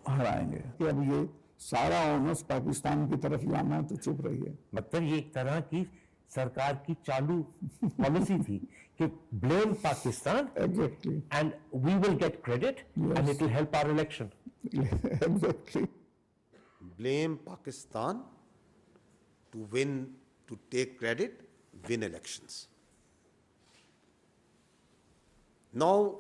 हराएंगे कि अब ये सारा ऑनर्स पाकिस्तान की तरफ जाना है तो चुप रहिए मतलब ये एक तरह की सरकार की चालू पॉलिसी थी कि blame Pakistan exactly and we will get credit and it will help our election exactly Blame Pakistan to win, to take credit, win elections. Now,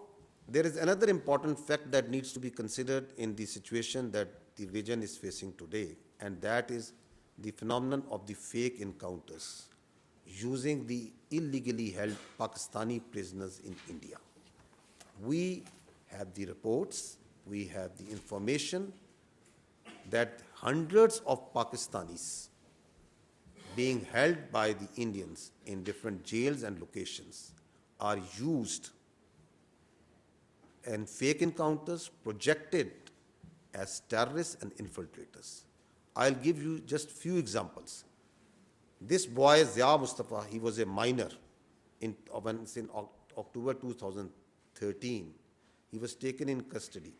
there is another important fact that needs to be considered in the situation that the region is facing today, and that is the phenomenon of the fake encounters using the illegally held Pakistani prisoners in India. We have the reports, we have the information that hundreds of Pakistanis being held by the Indians in different jails and locations are used in fake encounters projected as terrorists and infiltrators. I'll give you just few examples. This boy, Zia Mustafa, he was a minor in October 2013. He was taken in custody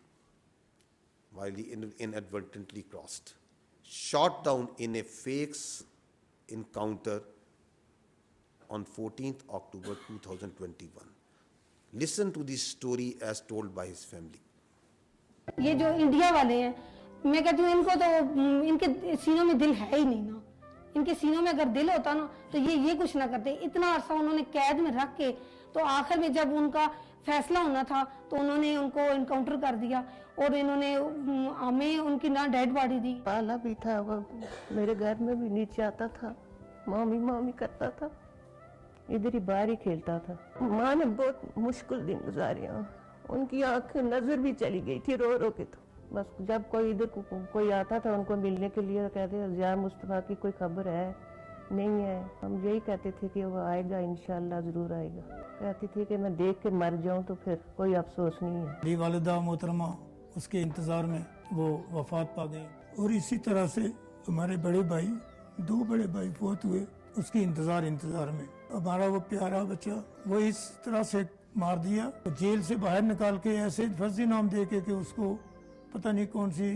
while he inadvertently crossed shot down in a fake encounter on 14th October 2021. Listen to this story as told by his family. ये जो India वाले हैं, मैं कहती हूँ इनको तो इनके सीनों में दिल है ही नहीं ना। इनके सीनों में अगर दिल होता ना तो ये कुछ ना करते। इतना अरसा उन्होंने कैद में रख के तो आखिर में जब उनका फैसला होना था तो उन्होंने उनको इनकाउंटर कर दिया और इन्होंने हमें उनकी ना डेड बॉडी दी। पाला भी था वो, मेरे घर में भी नीचे आता था, मामी मामी करता था, इधर ही बाहर ही खेलता था। माँ ने बहुत मुश्किल दिन गुजारे, उनकी आंख नजर भी चली गई थी रो रो के। तो बस जब कोई इधर कोई आता था उनको मिलने के लिए कहते जिया मुस्तफा की कोई खबर है नहीं है, हम यही कहते थे कि वो आएगा, इंशाल्लाह जरूर आएगा। कहती थी कि मैं देख के मर जाऊं तो फिर कोई अफसोस नहीं है। मेरी वालिदा मोहतरमा उसके इंतजार में वो वफात पा गई और इसी तरह से हमारे बड़े भाई, 2 बड़े भाई फौत हुए उसके इंतजार में। हमारा वो प्यारा बच्चा वो इस तरह से मार दिया, तो जेल से बाहर निकाल के ऐसे फर्जी नाम दे के कि उसको पता नहीं कौन सी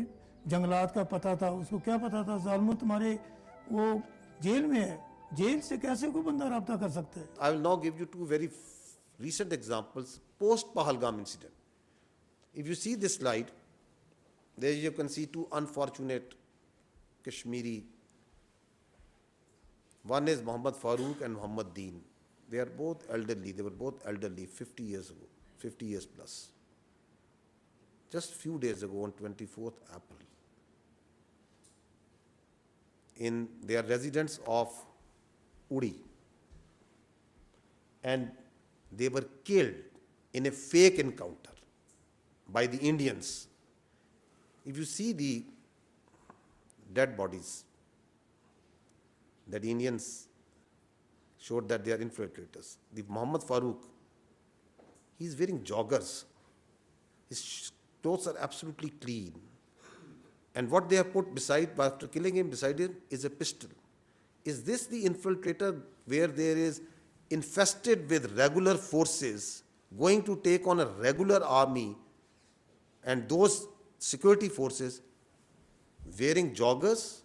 जंगलात का पता था, उसको क्या पता था जालिमो तुम्हारे वो जेल में है, जेल से कैसे कोई बंदा राब्ता कर सकता है। I will now give you 2 very recent examples post Pahalgam incident. If you see this slide, there you can see 2 unfortunate Kashmiri. One is Muhammad Farooq and Muhammad Deen. They are both elderly. They were both elderly 50 years ago, 50 years plus. Just few days ago on 24th April, in their residence of Uri, and they were killed in a fake encounter by the Indians. If you see the dead bodies, that Indians showed that they are infiltrators. The Muhammad Farooq, he is wearing joggers. His clothes are absolutely clean. And what they have put beside, after killing him, beside him, is a pistol. Is this the infiltrator where there is infested with regular forces going to take on a regular army, and those security forces wearing joggers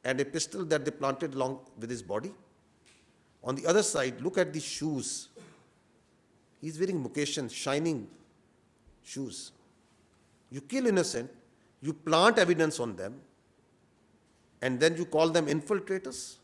and a pistol that they planted along with his body? On the other side, look at the shoes. He's wearing Mukeshan, shining shoes. You kill innocent, you plant evidence on them, and then you call them infiltrators?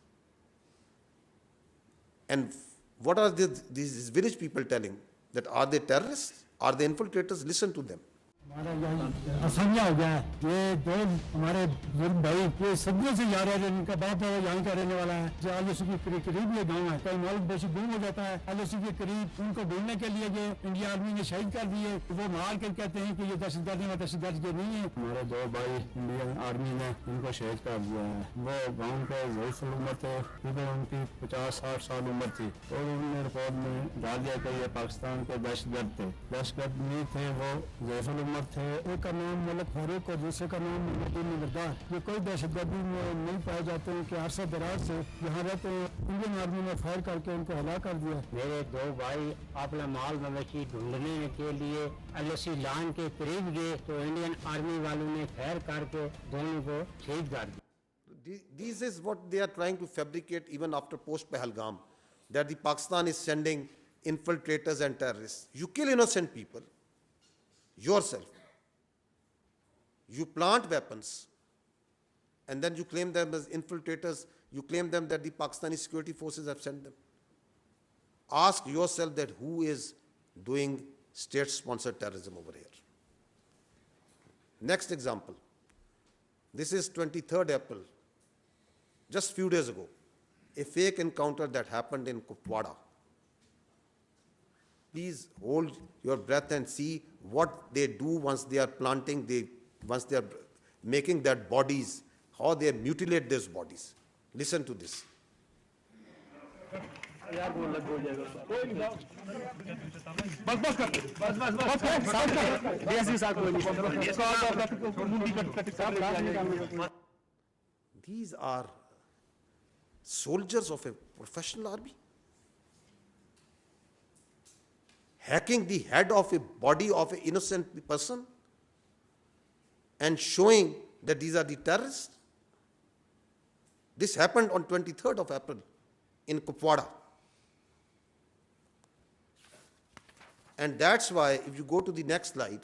And what are these village people telling? That are they terrorists? Are they infiltrators? Listen to them. हमारा यही असमिया हो गया है। ये 2 हमारे बुजुर्ग भाई ये सदियों से जा रहे हैं, इनका बाप है वो यहाँ का रहने वाला है। जो आलूसी के करीब ये गाँव है, कई मालूम बेशी गुम हो जाता है। आलूसी के करीब उनको ढूंढने के लिए जो इंडिया आर्मी ने शहीद कर दिए, वो मार कर कहते हैं कि ये दहशतगर्दी में दहशतगर्द के नहीं है। हमारे 2 भाई इंडियन आर्मी ने इनको शहीद कर दिया है। वो गाँव के ज़ईफ़ुल उम्र थे, उनकी 50-60 साल उम्र थी, और उन्होंने रिपोर्ट में डाल दिया कि ये पाकिस्तान के दहशतगर्द थे। दहशतगर्द नहीं थे, वो ज़ईफ़ुल उम्र थे। एक का नाम मलिक फारूक और दूसरे का नाम नगरदार। ये कोई दहशतगर्दी में नहीं पाए जाते हैं कि अरसा दराज से यहाँ रहते हैं। इंडियन आर्मी ने फायर करके उनको हला कर दिया। मेरे 2 भाई अपना माल मवेशी ढूंढने के लिए LOC लाइन के करीब गए तो इंडियन आर्मी वालों ने फायर करके दोनों को शहीद कर दिया। This is what they are trying to fabricate even after post Pahalgam, that the Pakistan is sending infiltrators and terrorists. You kill innocent people yourself. You plant weapons, and then you claim them as infiltrators. You claim them that the Pakistani security forces have sent them. Ask yourself that who is doing state-sponsored terrorism over here. Next example. This is 23rd April, just few days ago, a fake encounter that happened in Kupwara. Please hold your breath and see what they do once they are planting, once they are making their bodies, how they mutilate these bodies. Listen to this. These are soldiers of a professional army, hacking the head of a body of an innocent person and showing that these are the terrorists. This happened on 23rd of April in Kupwara. And that's why, if you go to the next slide,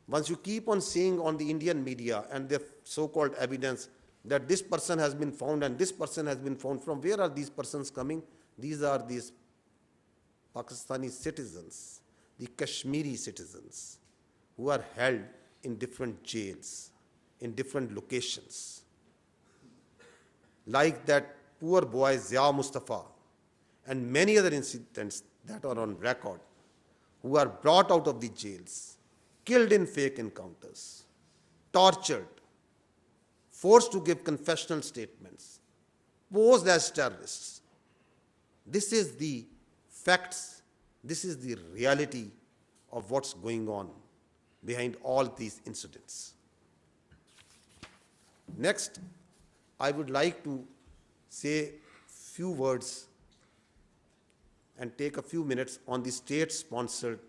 once you keep on seeing on the Indian media and their so-called evidence that this person has been found and this person has been found, from where are these persons coming? These are these Pakistani citizens, the Kashmiri citizens, who are held in different jails, in different locations. Like that poor boy Zia Mustafa and many other incidents that are on record, who are brought out of the jails, killed in fake encounters, tortured, forced to give confessional statements, posed as terrorists. This is the facts, this is the reality of what's going on behind all these incidents. Next, I would like to say few words and take a few minutes on the state-sponsored,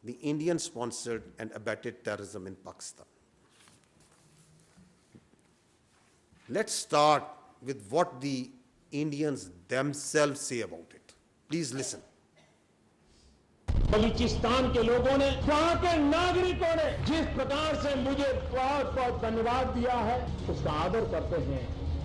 the Indian-sponsored and abetted terrorism in Pakistan. Let's start with what the Indians themselves say about it. Please listen. Balochistan के लोगों ने, वहां के नागरिकों ने जिस प्रकार से मुझे बहुत बहुत धन्यवाद दिया है, उसका आदर करते हैं,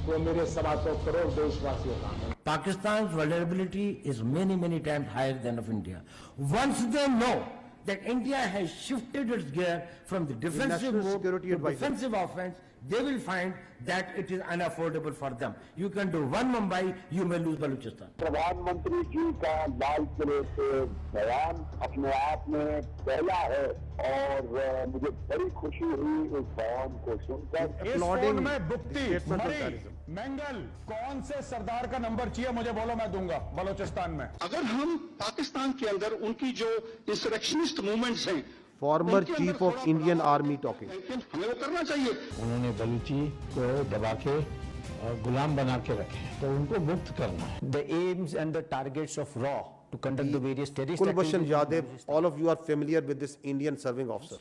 वो मेरे 125 करोड़ देशवासियों का है. Pakistan's vulnerability is many, many times higher than of India. Once they know that India has shifted its gear from the defensive mode to defensive offense, they will find that it is unaffordable for them. You can do one Mumbai, you may lose Balochistan. प्रधानमंत्री जी का लाल किले से बयान अपने आप में पहला है और मुझे बड़ी खुशी हुई इस बयान को सुनकर. इस फोन में बुक्ति, मरी, मैंगल, कौन से सरदार का नंबर चाहिए मुझे बोलो, मैं दूंगा बलोचिस्तान में. अगर हम पाकिस्तान के अंदर उनकी जो इंसरेक्शनिस्ट मूवमेंट्स हैं, Former Chief of Indian Army talking. हमें वो करना चाहिए. उन्होंने बलूची को दबा के और गुलाम बना के रखे, तो उनको मुक्त करना है. The aims and the targets of RAW to conduct the various terrorist Kulbhushan activities. Yadav, all of you are familiar with this Indian serving officer.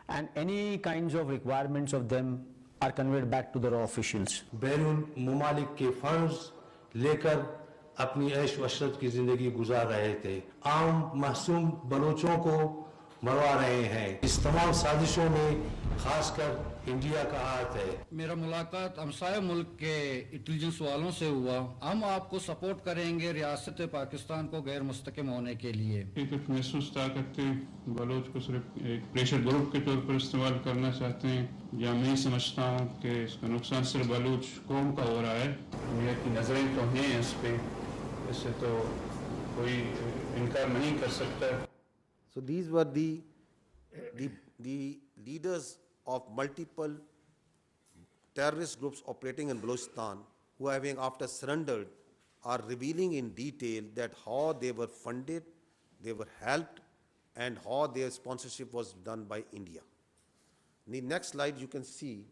And any kinds of requirements of them are conveyed back to the RAW officials. बैरून मुमालिक के funds लेकर अपनी ऐश वशरत की जिंदगी गुजार रहे थे. आम मासूम बलोचों को मरवा रहे हैं. इस तमाम साजिशों में खासकर इंडिया का हाथ है. मेरा मुलाकात हमसाया मुल्क के इंटेलिजेंस वालों से हुआ. हम आपको सपोर्ट करेंगे रियासत पाकिस्तान को गैर मुस्तकिम होने के लिए. एक महसूस ताकत के बलोच को सिर्फ एक प्रेशर ग्रुप के तौर पर इस्तेमाल करना चाहते हैं, या मैं समझता हूँ कि इसका नुकसान सिर्फ बलूच कौम का हो रहा है. दुनिया की नजरें तो हैं इस पे, इससे तो कोई इनकार नहीं कर सकता. So these were the leaders of multiple terrorist groups operating in Balochistan, who, having after surrendered, are revealing in detail that how they were funded, they were helped, and how their sponsorship was done by India. In the next slide, you can see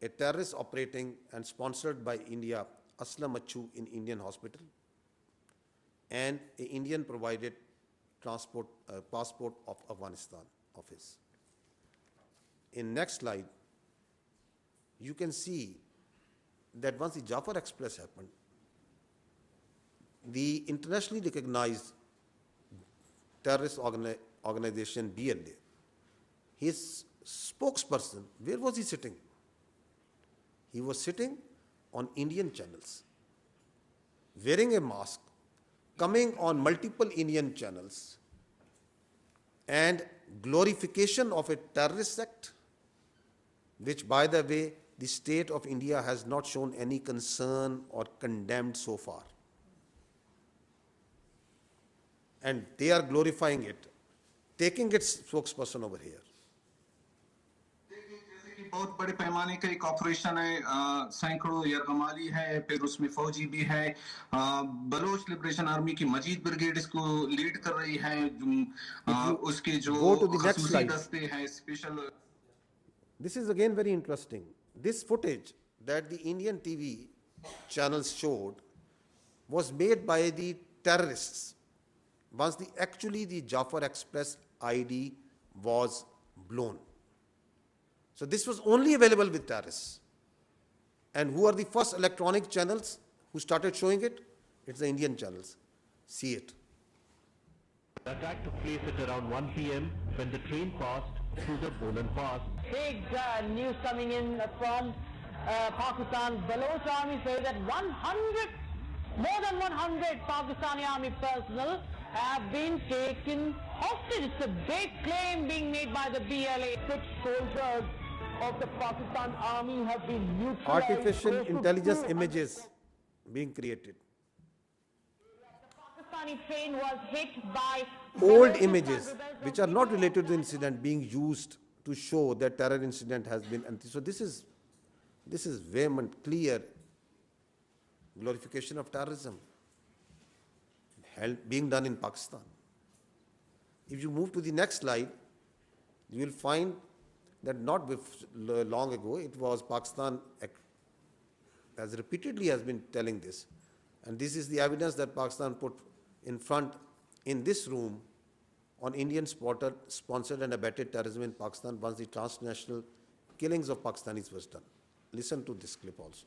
a terrorist operating and sponsored by India, Aslam Achu, in Indian hospital, and an Indian provided passport of Afghanistan office. In next slide, you can see that once the Jafar Express happened, the internationally recognized terrorist organization BLA, his spokesperson, where was he sitting? He was sitting on Indian channels, wearing a mask, coming on multiple Indian channels, and glorification of a terrorist sect, which, by the way, the state of India has not shown any concern or condemned so far. And they are glorifying it, taking its spokesperson over here. बहुत बड़े पैमाने का एक operation है, सैकड़ों यरगमाली है, फिर उसमें फौजी भी है. बलोच लिबरेशन आर्मी की मजीद ब्रिगेड इसको लीड कर रही है. उसके जो खसूसी दस्ते हैं special. This is again very interesting. This footage that the Indian TV channels showed was made by the terrorists once actually the Jafar Express ID was blown. So this was only available with terrorists. And who are the first electronic channels who started showing it? It's the Indian channels. See it. The attack took place at around 1 p.m. when the train passed through the Bolan Pass. Big news coming in from Pakistan. Baloch army say that more than 100 Pakistani army personnel have been taken hostage. It's a big claim being made by the BLA. 6 soldiers of the Pakistan army have been neutralized. Artificial intelligence images being created. The Pakistani train was hit by Old images which are not related to the incident being used to show that terror incident has been. So this is vehement, clear glorification of terrorism being done in Pakistan. If you move to the next slide, you will find that not long ago, it was Pakistan, as repeatedly has been telling this, and this is the evidence that Pakistan put in front in this room on Indian sponsored and abetted terrorism in Pakistan once the transnational killings of Pakistanis was done. Listen to this clip also.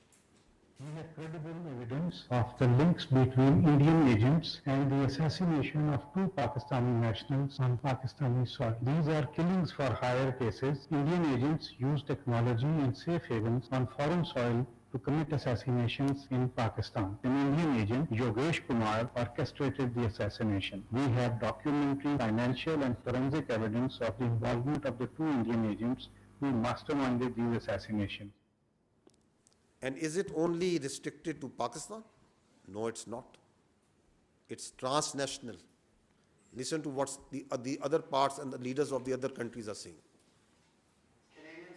We have credible evidence of the links between Indian agents and the assassination of 2 Pakistani nationals on Pakistani soil. These are killings for hire cases. Indian agents use technology and safe havens on foreign soil to commit assassinations in Pakistan. An Indian agent, Yogesh Kumar, orchestrated the assassination. We have documentary, financial and forensic evidence of the involvement of the 2 Indian agents who masterminded these assassinations. And is it only restricted to Pakistan? No, it's not. It's transnational. Listen to what the other parts and the leaders of the other countries are saying.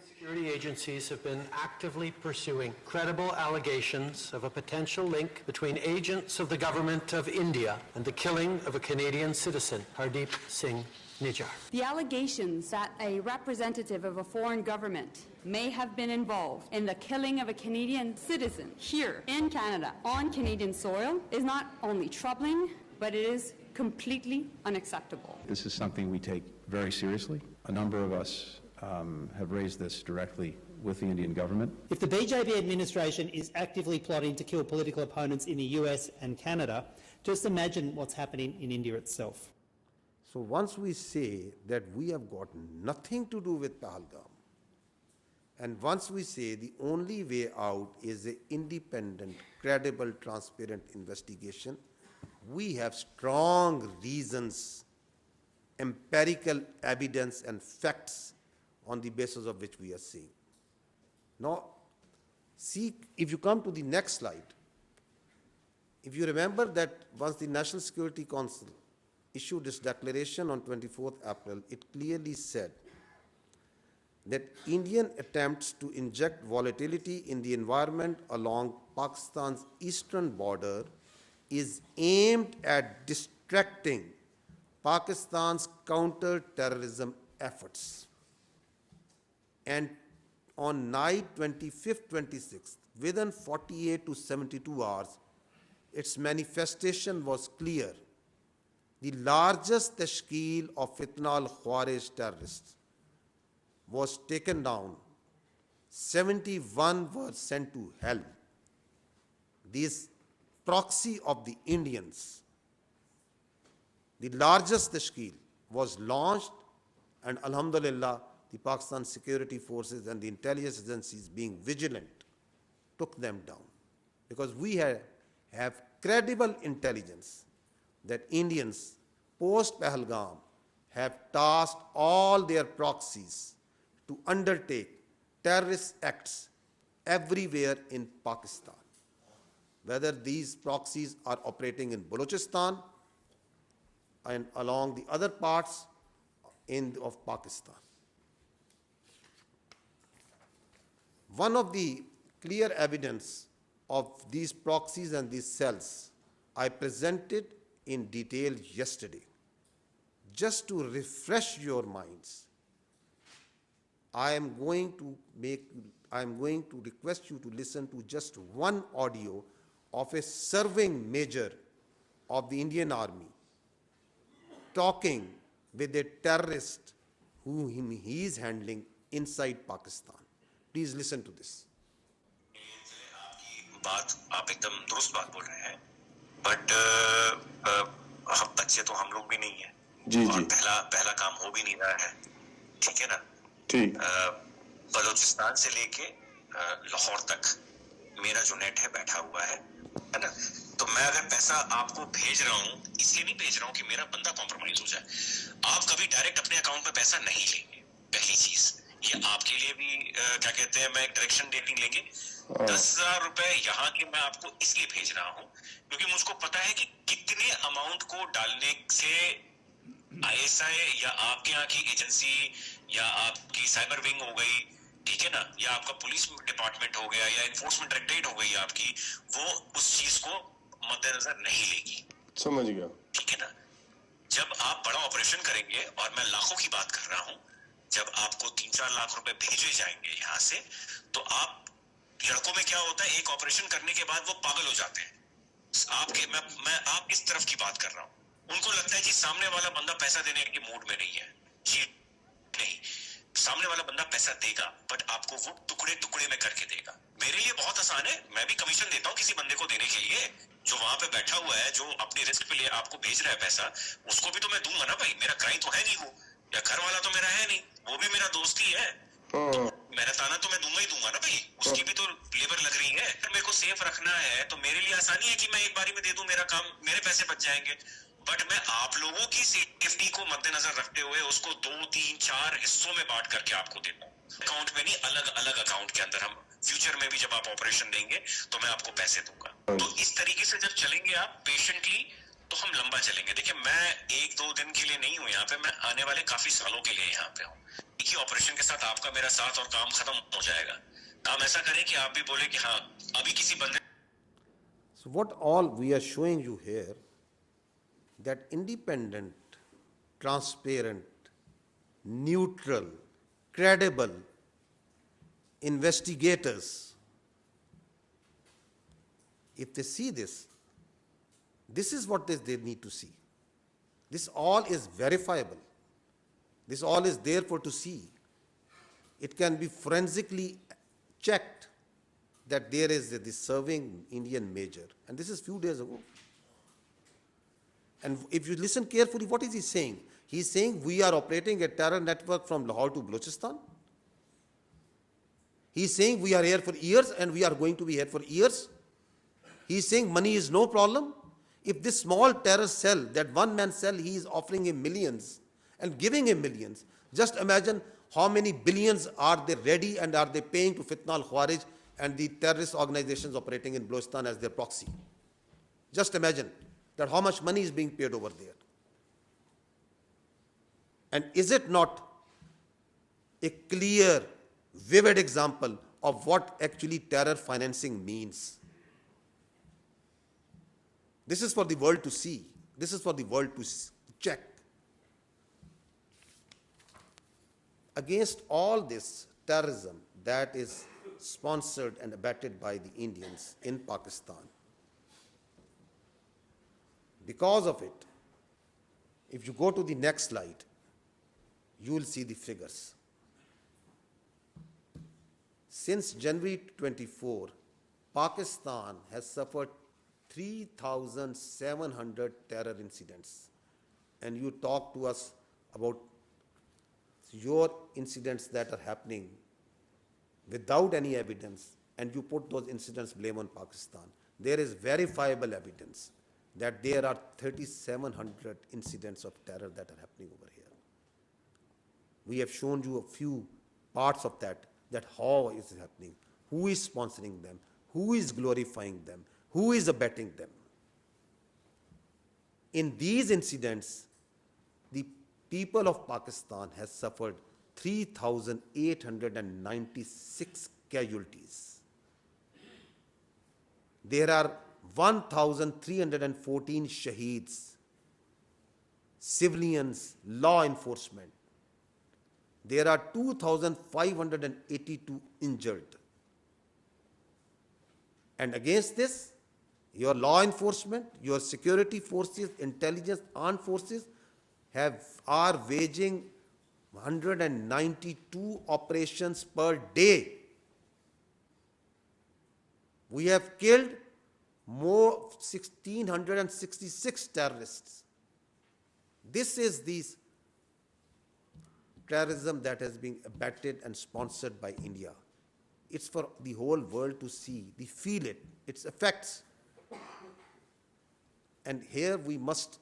Security agencies have been actively pursuing credible allegations of a potential link between agents of the government of India and the killing of a Canadian citizen, Hardeep Singh Nijjar. The allegations that a representative of a foreign government may have been involved in the killing of a Canadian citizen here in Canada on Canadian soil is not only troubling, but it is completely unacceptable. This is something we take very seriously. A number of us have raised this directly with the Indian government. If the BJP administration is actively plotting to kill political opponents in the US and Canada, just imagine what's happening in India itself. So once we say that we have got nothing to do with Pahalgam, and once we say the only way out is an independent, credible, transparent investigation, we have strong reasons, empirical evidence and facts on the basis of which we are saying. Now, see, if you come to the next slide, if you remember that once the National Security Council issued its declaration on 24th April, it clearly said that Indian attempts to inject volatility in the environment along Pakistan's eastern border is aimed at distracting Pakistan's counter-terrorism efforts. And on night 25th, 26th, within 48 to 72 hours, its manifestation was clear. The largest tashkeel of fitna al-Khawarij terrorists was taken down. 71 were sent to hell. This proxy of the Indians, the largest tashkeel, was launched, and alhamdulillah, the Pakistan security forces and the intelligence agencies, being vigilant, took them down. Because we have credible intelligence that Indians, post-Pahalgam, have tasked all their proxies to undertake terrorist acts everywhere in Pakistan, whether these proxies are operating in Balochistan and along the other parts of Pakistan. One of the clear evidence of these proxies and these cells I presented in detail yesterday. Just to refresh your minds, I am going to request you to listen to just one audio of a serving major of the Indian Army talking with a terrorist whom he is handling inside Pakistan. Please listen to this. बात आप एकदम दुरुस्त बात बोल रहे हैं, but हम बच्चे तो हम लोग भी नहीं है जी और जी पहला काम हो भी नहीं रहा है, ठीक है ना। ठीक बलूचिस्तान से लेके लाहौर तक मेरा जो नेट है बैठा हुआ है ना। तो मैं अगर पैसा आपको भेज रहा हूँ, इसलिए नहीं भेज रहा हूँ कि मेरा बंदा कॉम्प्रोमाइज हो जाए। आप कभी डायरेक्ट अपने अकाउंट में पैसा नहीं लेंगे, पहली चीज। ये आपके लिए भी क्या कहते हैं, मैं एक डायरेक्शन डेटिंग लेंगे। 10,000 रुपए यहाँ के मैं आपको इसलिए भेज रहा हूँ क्योंकि मुझको पता है कि कितने अमाउंट को डालने से ISI या आपके यहाँ की एजेंसी या आपकी साइबर विंग हो गई, ठीक है ना, या आपका पुलिस डिपार्टमेंट हो गया या एनफोर्समेंट डायरेक्टरेट हो गई आपकी, वो उस चीज को मद्देनजर नहीं लेगी। समझ गया। ठीक है ना। जब आप बड़ा ऑपरेशन करेंगे, और मैं लाखों की बात कर रहा हूं, जब आपको 3-4 लाख रुपए भेजे जाएंगे यहां से, तो आप लड़कों में क्या होता है, एक ऑपरेशन करने के बाद वो पागल हो जाते हैं। आपके मैं आप इस तरफ की बात कर रहा हूं। उनको लगता है जी सामने वाला बंदा पैसा देने के मूड में नहीं है। जी नहीं, सामने वाला बंदा पैसा देगा, बट आपको वो टुकड़े टुकड़े में करके देगा। मेरे लिए बहुत आसान है, मैं भी कमीशन देता हूँ किसी बंदे को देने के लिए, जो वहां पे बैठा हुआ है, जो अपनी रिस्क पे लिए आपको भेज रहा है पैसा, उसको भी तो मैं दूंगा ना भाई। मेरा क्लाइंट तो है नहीं वो, या घर वाला तो मेरा है नहीं, वो भी मेरा दोस्त ही है। मेरा ताना तो मैं दूंगा ही दूंगा ना भाई, उसकी भी तो लेबर लग रही है। अगर मेरे को सेफ रखना है तो मेरे लिए आसानी है कि मैं एक बारी में दे दूं, मेरा काम, मेरे पैसे बच जाएंगे। बट मैं आप लोगों की सेफ्टी को मद्देनजर रखते हुए उसको 2-3-4 हिस्सों में बांट करके आपको देता हूँ। अकाउंट में नहीं, अलग अलग अकाउंट के अंदर। हम फ्यूचर में भी जब आप ऑपरेशन देंगे तो मैं आपको पैसे दूंगा। तो इस तरीके से जब चलेंगे आप पेशेंटली, तो हम लंबा चलेंगे। देखिए, मैं 1-2 दिन के लिए नहीं हूँ यहाँ पे, मैं आने वाले काफी सालों के लिए यहाँ पे हूँ। एक ही ऑपरेशन के साथ आपका मेरा साथ और काम खत्म हो जाएगा। काम ऐसा करें कि आप भी बोले कि हाँ, अभी किसी बंदे। So what all we are showing you here, that independent, transparent, neutral, credible investigators, if they see this, this is what they need to see. This all is verifiable. This all is there for to see. It can be forensically checked that there is this serving Indian major, and this is few days ago. And if you listen carefully, what is he saying? He is saying we are operating a terror network from Lahore to Balochistan. He is saying we are here for years and we are going to be here for years. He is saying money is no problem. If this small terror cell, that one man cell, he is offering him millions and giving him millions. Just imagine how many billions are they ready and are they paying to Fitna al-Khawarij and the terrorist organizations operating in Balochistan as their proxy. Just imagine that how much money is being paid over there. And is it not a clear, vivid example of what actually terror financing means? This is for the world to see. This is for the world to check. Against all this terrorism that is sponsored and abetted by the Indians in Pakistan, because of it, if you go to the next slide, you will see the figures. Since January 24, Pakistan has suffered 3,700 terror incidents. And you talk to us about your incidents that are happening without any evidence, and you put those incidents blame on Pakistan. There is verifiable evidence that there are 3,700 incidents of terror that are happening over here. We have shown you a few parts of that how is it happening, who is sponsoring them, who is glorifying them, who is abetting them. In these incidents, the people of Pakistan has suffered 3,896 casualties. There are 1,314 shaheeds, civilians, law enforcement. There are 2,582 injured. And against this, your law enforcement, your security forces, intelligence, armed forces are waging 192 operations per day. We have killed more 1,666 terrorists. This is the terrorism that has been abetted and sponsored by India. It's for the whole world to see, they feel it, its effects. And here we must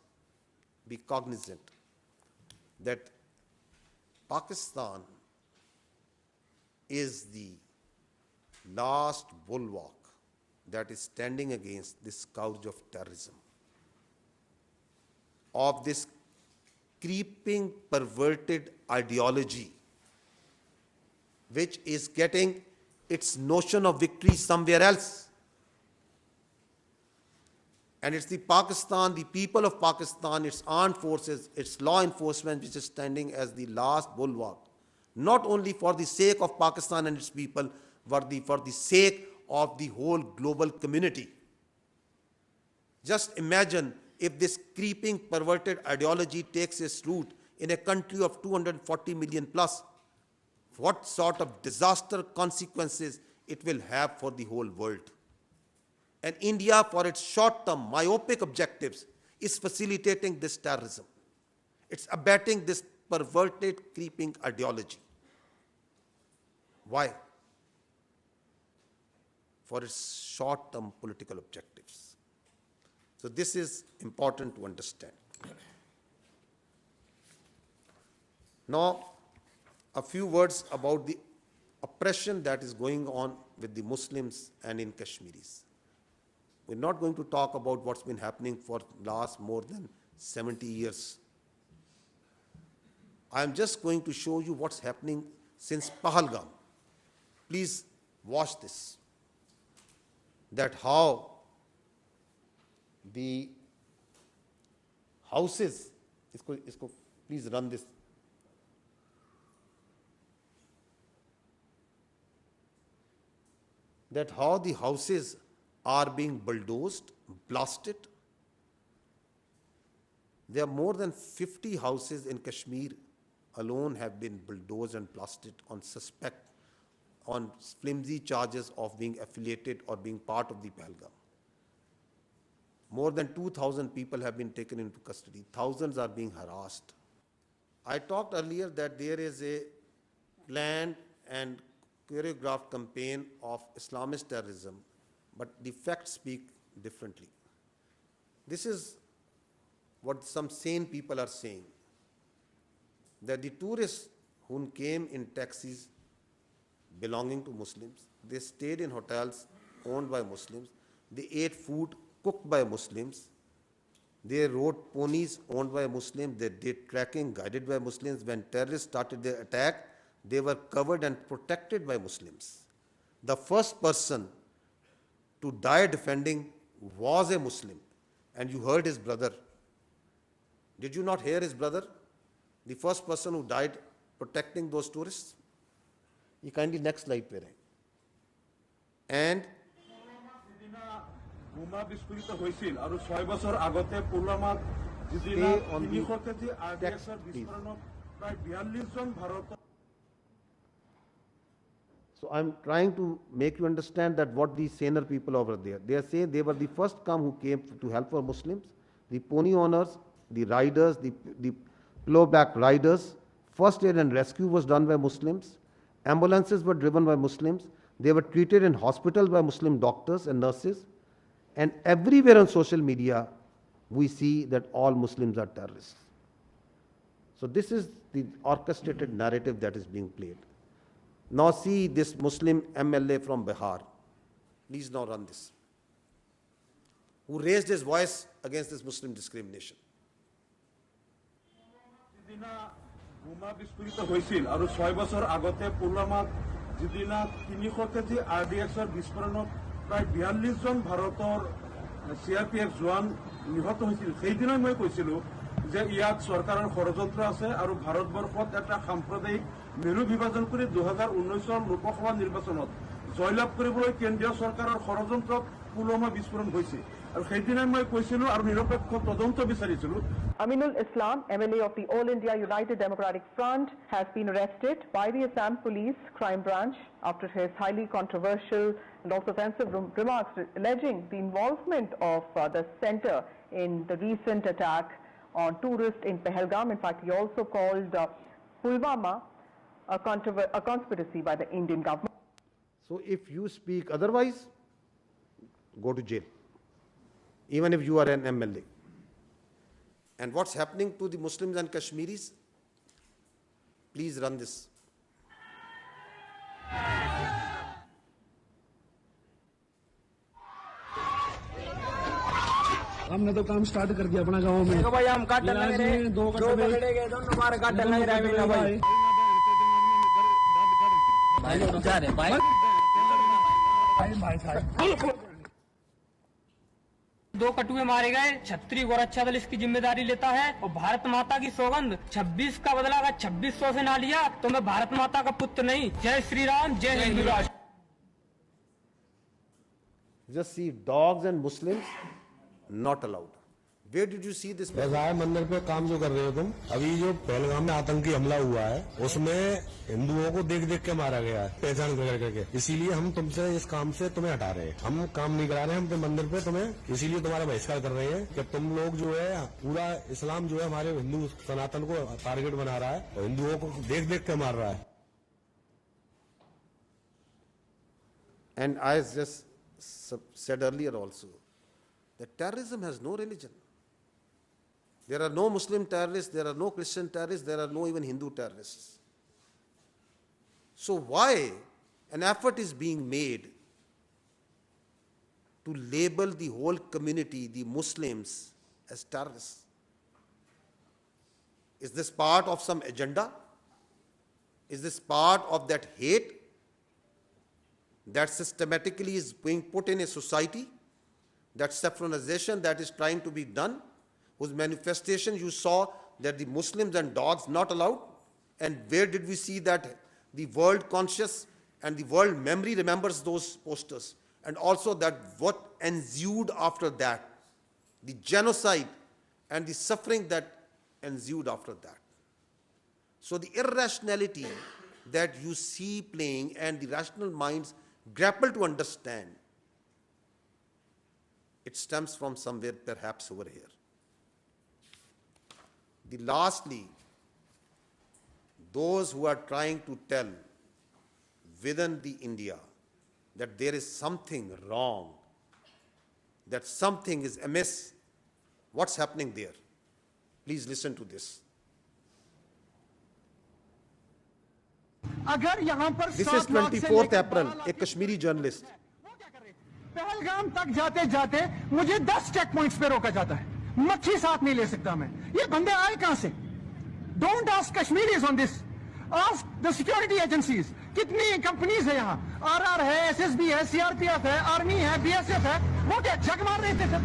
be cognizant that Pakistan is the last bulwark that is standing against this scourge of terrorism, of this creeping, perverted ideology, which is getting its notion of victory somewhere else. And it's the Pakistan, the people of Pakistan, its armed forces, its law enforcement, which is standing as the last bulwark, not only for the sake of Pakistan and its people, but for the sake of the whole global community. Just imagine if this creeping, perverted ideology takes its root in a country of 240 million plus, what sort of disaster consequences it will have for the whole world. And India, for its short-term, myopic objectives, is facilitating this terrorism. It's abetting this perverted, creeping ideology. Why? For its short-term political objectives. So this is important to understand. Now, a few words about the oppression that is going on with the Muslims and in Kashmiris. We're not going to talk about what's been happening for last more than 70 years. I'm just going to show you what's happening since Pahalgam. Please watch this. That how the houses, please run this. That how the houses are being bulldozed, blasted. There are more than 50 houses in Kashmir alone have been bulldozed and blasted on flimsy charges of being affiliated or being part of the Pahalgam. More than 2,000 people have been taken into custody. Thousands are being harassed. I talked earlier that there is a planned and choreographed campaign of Islamist terrorism, but the facts speak differently. This is what some sane people are saying, that the tourists who came in taxis belonging to Muslims, they stayed in hotels owned by Muslims, they ate food cooked by Muslims, they rode ponies owned by Muslims, they did trekking guided by Muslims. When terrorists started their attack, they were covered and protected by Muslims. The first person to die defending was a Muslim, and you heard his brother. Did you not hear his brother? The first person who died protecting those tourists? You kindly next slide pe rahe. And stay on the text, please. So I'm trying to make you understand that what these saner people over there, they are saying they were the first who came to help for Muslims, the pony owners, the riders, the pillowback riders. First aid and rescue was done by Muslims. Ambulances were driven by Muslims. They were treated in hospitals by Muslim doctors and nurses. And everywhere on social media, we see that all Muslims are terrorists. So this is the orchestrated narrative that is being played. Now see this Muslim MLA from Bihar. Please now run this. Who raised his voice against this Muslim discrimination. বোমা বিস্ফোরিত হৈছিল আৰু 6 বছৰ আগতে পুলৱামাত যিদিনা 300 KG আৰডিএক্সৰ বিস্ফোৰণত প্ৰায় 42 জন ভাৰতৰ সিআৰপিএফ জোৱান নিহত হৈছিল সেইদিনা মই কৈছিলো যে ইয়াত চৰকাৰৰ ষড়যন্ত্ৰ আছে আৰু ভাৰতবৰ্ষত এটা সাম্প্ৰদায়িক মেৰু বিভাজন কৰি 2019 লোকসভা নিৰ্বাচনত জয়লাভ কৰিবলৈ কেন্দ্ৰীয় চৰকাৰৰ ষড়যন্ত্ৰত পুলৱামা বিস্ফোৰণ হৈছে আৰু সেইদিনাই মই কৈছিলো আৰু নিৰপেক্ষ তদন্ত বিচাৰিছিলো। Aminul Islam, MLA of the All India United Democratic Front, has been arrested by the Assam Police Crime Branch after his highly controversial and also offensive remarks alleging the involvement of the centre in the recent attack on tourists in Pahalgam. In fact, he also called Pulwama a conspiracy by the Indian government. So if you speak otherwise, go to jail, even if you are an MLA. And what's happening to the Muslims and Kashmiris? Please run this. हमने तो काम start कर दिया अपना गांव में। देखो भाई हम काट लगे रे, दो पकड़े गए, दोनों मार काट लगे रे मेरा भाई। भाई लोग जा रहे भाई। भाई साहब। 2 कटुए मारे गए, छत्री गोरक्षाबल इसकी जिम्मेदारी लेता है और भारत माता की सौगंध 26 का बदला अगर 2600 से ना लिया तो मैं भारत माता का पुत्र नहीं। जय श्री राम, जय हिंदू राष्ट्र। Just see dogs and Muslims not allowed. Where did you see this? राय मंदिर पे काम जो कर रहे हो तुम, अभी जो पहलगाम में आतंकी हमला हुआ है उसमें हिंदुओं को देख देख के मारा गया है, पहचान करके। इसीलिए हम तुमसे इस काम से तुम्हें हटा रहे हैं। हम काम नहीं करा रहे हैं हम मंदिर पे तुम्हें, इसीलिए तुम्हारा बहिष्कार कर रहे हैं कि तुम लोग जो है पूरा इस्लाम जो है हमारे हिंदू सनातन को टारगेट बना रहा है और हिंदुओं को देख देख के मार रहा है। And I just said earlier also that terrorism has no religion. There are no Muslim terrorists, there are no Christian terrorists, there are no even Hindu terrorists. So why an effort is being made to label the whole community, the Muslims, as terrorists? Is this part of some agenda? Is this part of that hate that systematically is being put in a society, that saffronization that is trying to be done, whose manifestation you saw that the Muslims and dogs not allowed? And where did we see that the world conscious and the world memory remembers those posters? And also that what ensued after that, the genocide and the suffering that ensued after that. So the irrationality that you see playing and the rational minds grapple to understand, it stems from somewhere perhaps over here. Lastly, those who are trying to tell within the India that there is something wrong, that something is amiss, what's happening there? Please listen to this. This is 24th April, a Kashmiri journalist. Pahalgam तक जाते जाते मुझे 10 check points पे रोका जाता है, मच्छी साथ नहीं ले सकता मैं। ये बंदे आए कहां से? Don't ask Kashmiris on this, ask the security agencies. कितनी कंपनीज है यहाँ, आरआर है, एसएसबी है, सीआरपीएफ है, आर्मी है, बीएसएफ है, वो क्या जग मार रहे थे सर?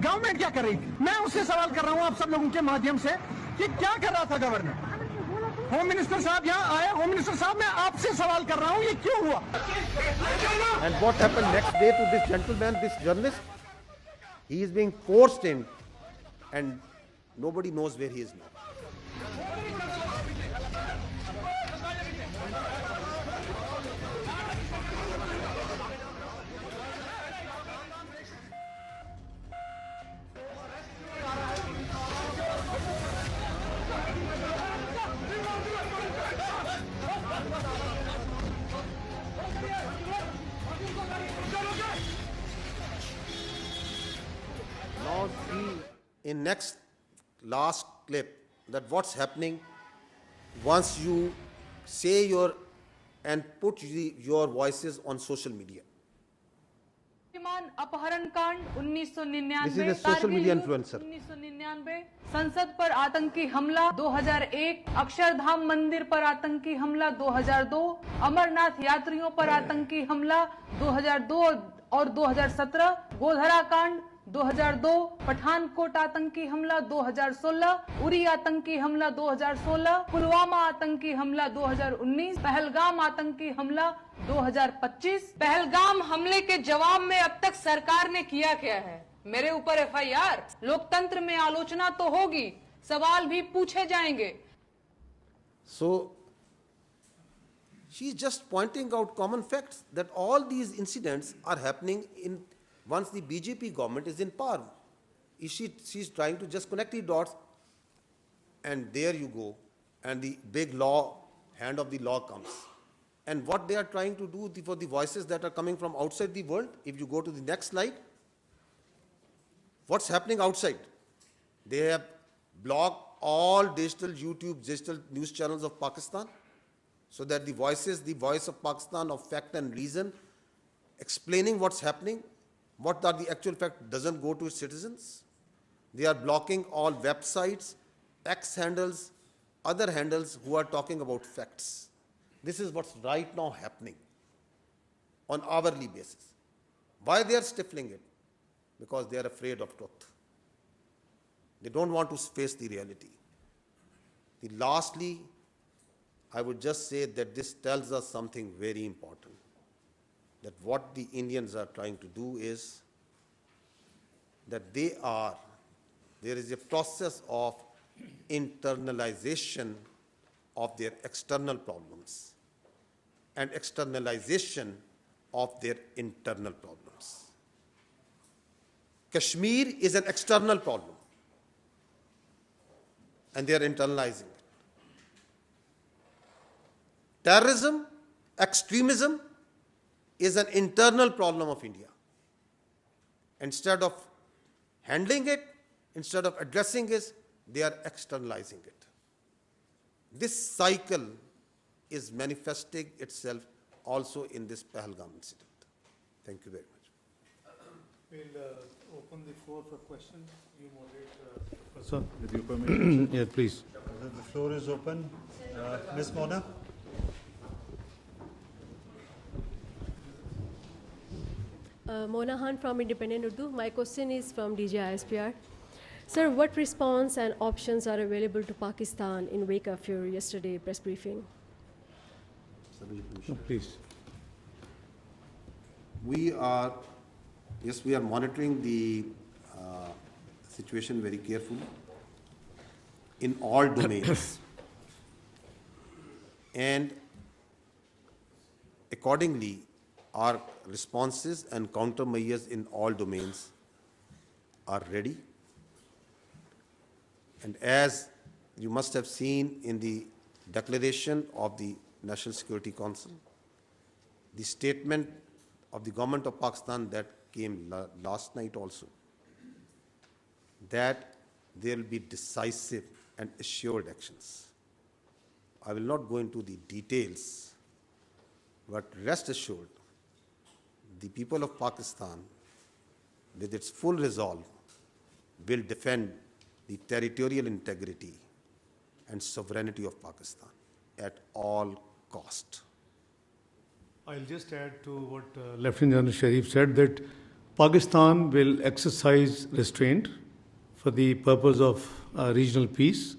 गवर्नमेंट क्या कर रही थी? मैं उससे सवाल कर रहा हूँ आप सब लोगों के माध्यम से कि क्या कर रहा था गवर्नर? होम मिनिस्टर साहब यहाँ आए, होम मिनिस्टर साहब मैं आपसे सवाल कर रहा हूँ ये क्यों हुआ? And what happened next day to this gentleman, this journalist? He is being forced in and nobody knows where he is now. Now see in next last clip that what's happening once you say your and put your voices on social media. अपहरण कांड 1999, This is a social media influencer. 1999, संसद पर आतंकी हमला 2001, अक्षरधाम मंदिर पर आतंकी हमला 2002, अमरनाथ यात्रियों पर आतंकी हमला 2002 और 2017, गोधरा कांड 2002, पठानकोट आतंकी हमला 2016, उरी आतंकी हमला 2016, पुलवामा आतंकी हमला 2019, पहलगाम आतंकी हमला 2025। पहलगाम हमले के जवाब में अब तक सरकार ने किया क्या है? मेरे ऊपर FIR। लोकतंत्र में आलोचना तो होगी, सवाल भी पूछे जाएंगे। So, she is just pointing out common facts that all these incidents are happening in once the BJP government is in power. She's trying to just connect the dots, and there you go, and the big law, hand of the law comes. And what they are trying to do for the voices that are coming from outside the world, if you go to the next slide, what's happening outside? They have blocked all digital YouTube, digital news channels of Pakistan, so that the voice of Pakistan of fact and reason, explaining what's happening, what are the actual facts, doesn't go to its citizens. They are blocking all websites, X handles, other handles who are talking about facts. This is what's right now happening on hourly basis. Why they are stifling it? Because they are afraid of truth. They don't want to face the reality. Lastly, I would just say that this tells us something very important, that what the Indians are trying to do is that there is a process of internalization of their external problems and externalization of their internal problems. Kashmir is an external problem, and they are internalizing it. Terrorism, extremism is an internal problem of India. Instead of handling it, instead of addressing it, they are externalizing it. This cycle is manifesting itself also in this Pahalgam incident. Thank you very much. We'll open the floor for questions. You moderate, Professor, with your permission. Yeah, please. The floor is open. Ms. Mona. Mona Khan from Independent Urdu. My question is from DG ISPR. Sir, what response and options are available to Pakistan in wake of your yesterday press briefing? No, please. We are monitoring the situation very carefully in all domains. And accordingly, our responses and countermeasures in all domains are ready. And as you must have seen in the declaration of the National Security Council, the statement of the government of Pakistan that came last night also, that there will be decisive and assured actions. I will not go into the details, but rest assured, the people of Pakistan, with its full resolve, will defend the territorial integrity and sovereignty of Pakistan at all cost. I'll just add to what Lieutenant General Sharif said, that Pakistan will exercise restraint for the purpose of regional peace,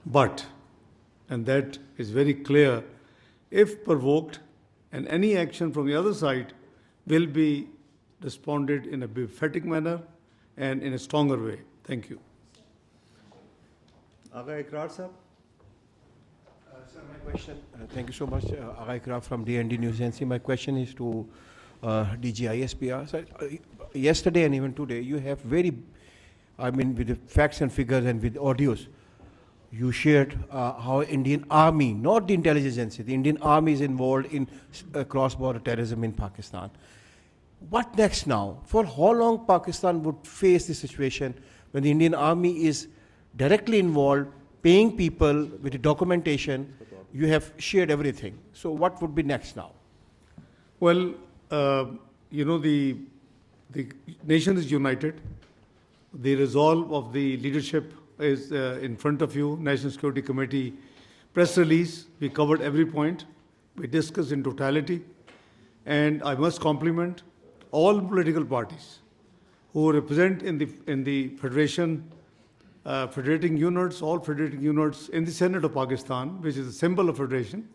but, and that is very clear, if provoked, and any action from the other side will be responded in a emphatic manner and in a stronger way. Thank you. Aga Ikrar sir. Sir, my question, thank you so much, Aga Ikrar from DND News Agency. My question is to DG ISPR. Sir, yesterday and even today, you have with the facts and figures and with audios, you shared how Indian Army, not the intelligence agency, the Indian Army is involved in cross-border terrorism in Pakistan. What next now? For how long Pakistan would face this situation when the Indian Army is directly involved, paying people with the documentation? You have shared everything. So what would be next now? Well, the nation is united. The resolve of the leadership is in front of you. National Security Committee press release, we covered every point. We discussed in totality. And I must compliment all political parties who represent in the federation, federating units, all federating units in the Senate of Pakistan, which is a symbol of federation.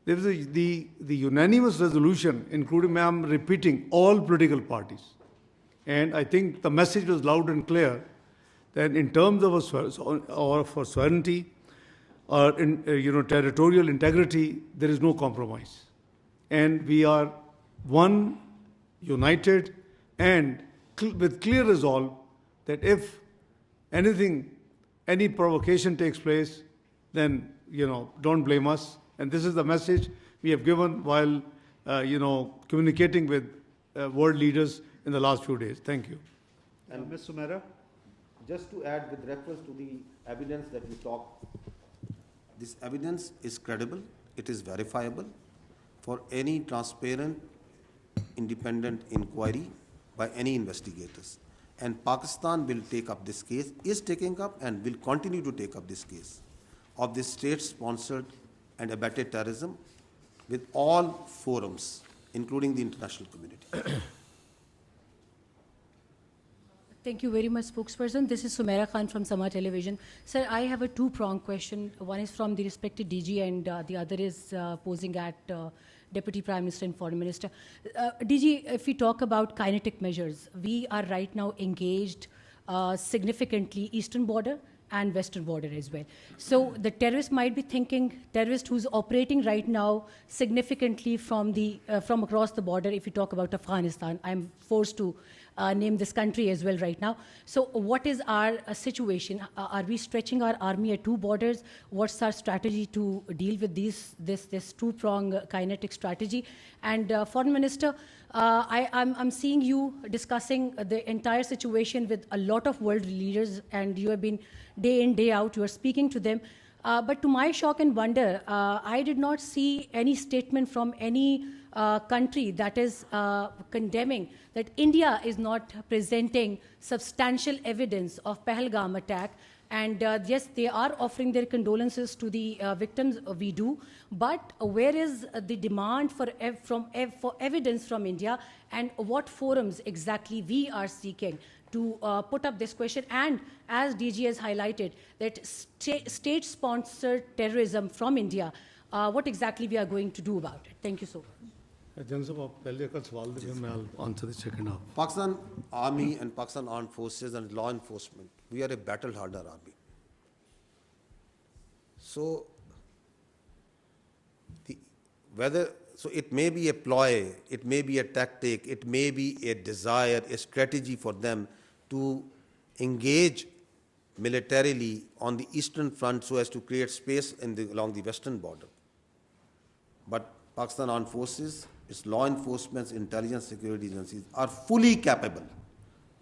There was the unanimous resolution, including, I'm repeating, all political parties. And I think the message was loud and clear that in terms of our sovereignty or in, territorial integrity, there is no compromise. And we are one, united, and with clear resolve that if anything, any provocation takes place, then, don't blame us. And this is the message we have given while, communicating with world leaders in the last few days. Thank you. And Ms. Sumera, just to add with reference to the evidence that you talked, this evidence is credible, it is verifiable for any transparent, independent inquiry by any investigators. And Pakistan will take up this case, is taking up and will continue to take up this case of this state-sponsored and abetted terrorism with all forums, including the international community. Thank you very much, spokesperson. This is Sumaira Khan from Sama Television. Sir, I have a two-pronged question. One is from the respected DG and the other is posing at Deputy Prime Minister and Foreign Minister. DG, if we talk about kinetic measures, we are right now engaged significantly eastern border and western border as well. So the terrorist might be thinking, terrorist who's operating right now significantly from across the border, if you talk about Afghanistan, I'm forced to name this country as well right now. So what is our situation? Are we stretching our army at two borders? What's our strategy to deal with this two-prong kinetic strategy? And Foreign Minister, I'm seeing you discussing the entire situation with a lot of world leaders, and you have been day in, day out, you are speaking to them. But to my shock and wonder, I did not see any statement from any country that is condemning that India is not presenting substantial evidence of Pahalgam attack. And yes, they are offering their condolences to the victims, we do, but where is the demand for evidence from India, and what forums exactly we are seeking to put up this question? And as DG has highlighted, that state-sponsored terrorism from India, what exactly we are going to do about it? Thank you so much. I'll answer the second half. Pakistan Army and Pakistan Armed Forces and law enforcement, we are a battle-hardened army. So, it may be a ploy, it may be a tactic, it may be a desire, a strategy for them to engage militarily on the eastern front so as to create space along the western border. But Pakistan Armed Forces, its law enforcement, intelligence, security agencies are fully capable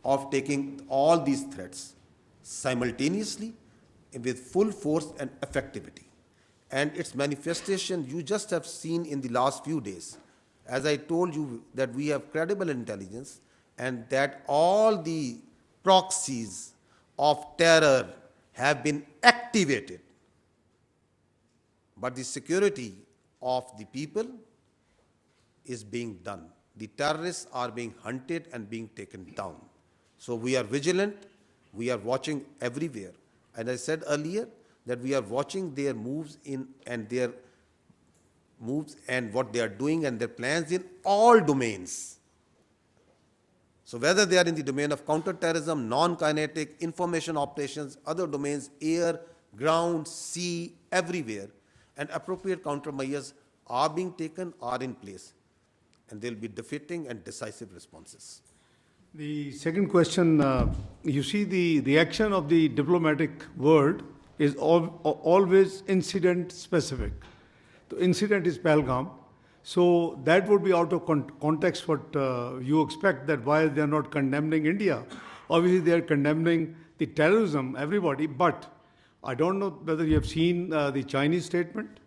of taking all these threats simultaneously with full force and effectivity. And its manifestation you just have seen in the last few days. As I told you that we have credible intelligence and that all the proxies of terror have been activated. But the security of the people is being done. The terrorists are being hunted and being taken down. So we are vigilant, we are watching everywhere. And I said earlier that we are watching their moves and what they are doing and their plans in all domains. So whether they are in the domain of counterterrorism, non-kinetic, information operations, other domains, air, ground, sea, everywhere, and appropriate countermeasures are being taken, are in place. And there will be defeating and decisive responses. The second question, you see the reaction of the diplomatic world is always incident specific. The incident is Pahalgam. So that would be out of context what you expect, that while they are not condemning India, obviously they are condemning the terrorism, everybody, but I don't know whether you have seen the Chinese statement,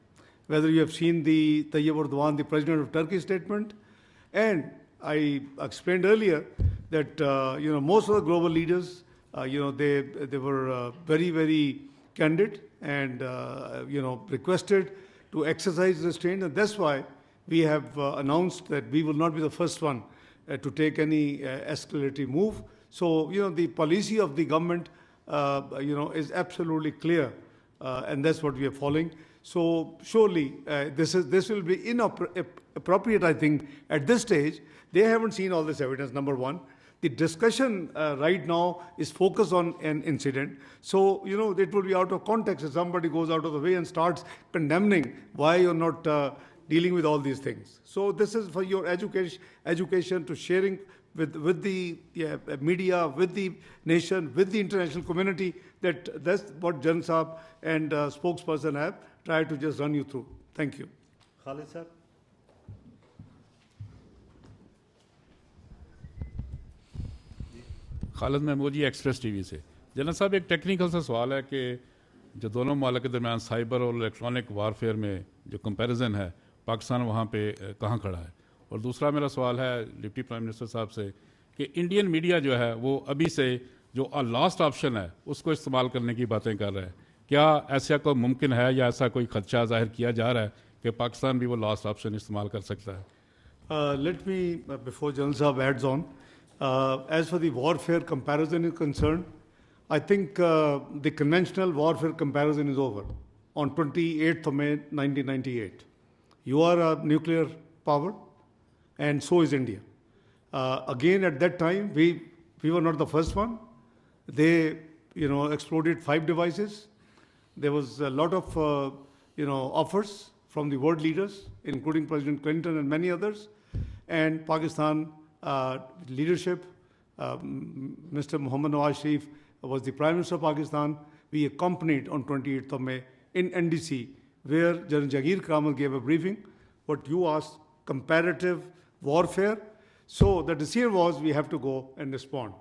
whether you have seen the Tayyip Erdogan, the president of Turkey statement, and I explained earlier that most of the global leaders, they were very, very candid and requested to exercise restraint, and that's why we have announced that we will not be the first one to take any escalatory move. So, the policy of the government, is absolutely clear, and that's what we are following. So surely this will be inappropriate, I think, at this stage. They haven't seen all this evidence, number one. The discussion right now is focused on an incident. So, it will be out of context if somebody goes out of the way and starts condemning why you're not dealing with all these things. So this is for your education to sharing with the media, with the nation, with the international community, that's what Jan Saab and spokesperson have tried to just run you through. Thank you. Khalid sir. Khalid Mahmood ji Express TV से। General साहब, एक technical सा सवाल है कि जो दोनों मुल्क के दरमियान साइबर और इलेक्ट्रॉनिक वारफेयर में जो कंपैरिजन है, पाकिस्तान वहाँ पे कहाँ खड़ा है? और दूसरा मेरा सवाल है डिप्टी प्राइम मिनिस्टर साहब से कि इंडियन मीडिया जो है वो अभी से जो लास्ट ऑप्शन है उसको इस्तेमाल करने की बातें कर रहा है। क्या ऐसा कोई मुमकिन है या ऐसा कोई खदशा जाहिर किया जा रहा है कि पाकिस्तान भी वो लास्ट ऑप्शन इस्तेमाल कर सकता है? Let me, before General Saab adds on, as for the warfare comparison is concerned, I think the conventional warfare comparison is over on 28th of May 1998. You are a nuclear power, and so is India. Again, at that time, we were not the first one. They, exploded 5 devices. There was a lot of, offers from the world leaders, including President Clinton and many others. And Pakistan leadership, Mr. Muhammad Nawaz Sharif was the Prime Minister of Pakistan. We accompanied on 28th of May in NDC, where General Jagir Kramal gave a briefing. What you asked, comparative warfare. So the decision was we have to go and respond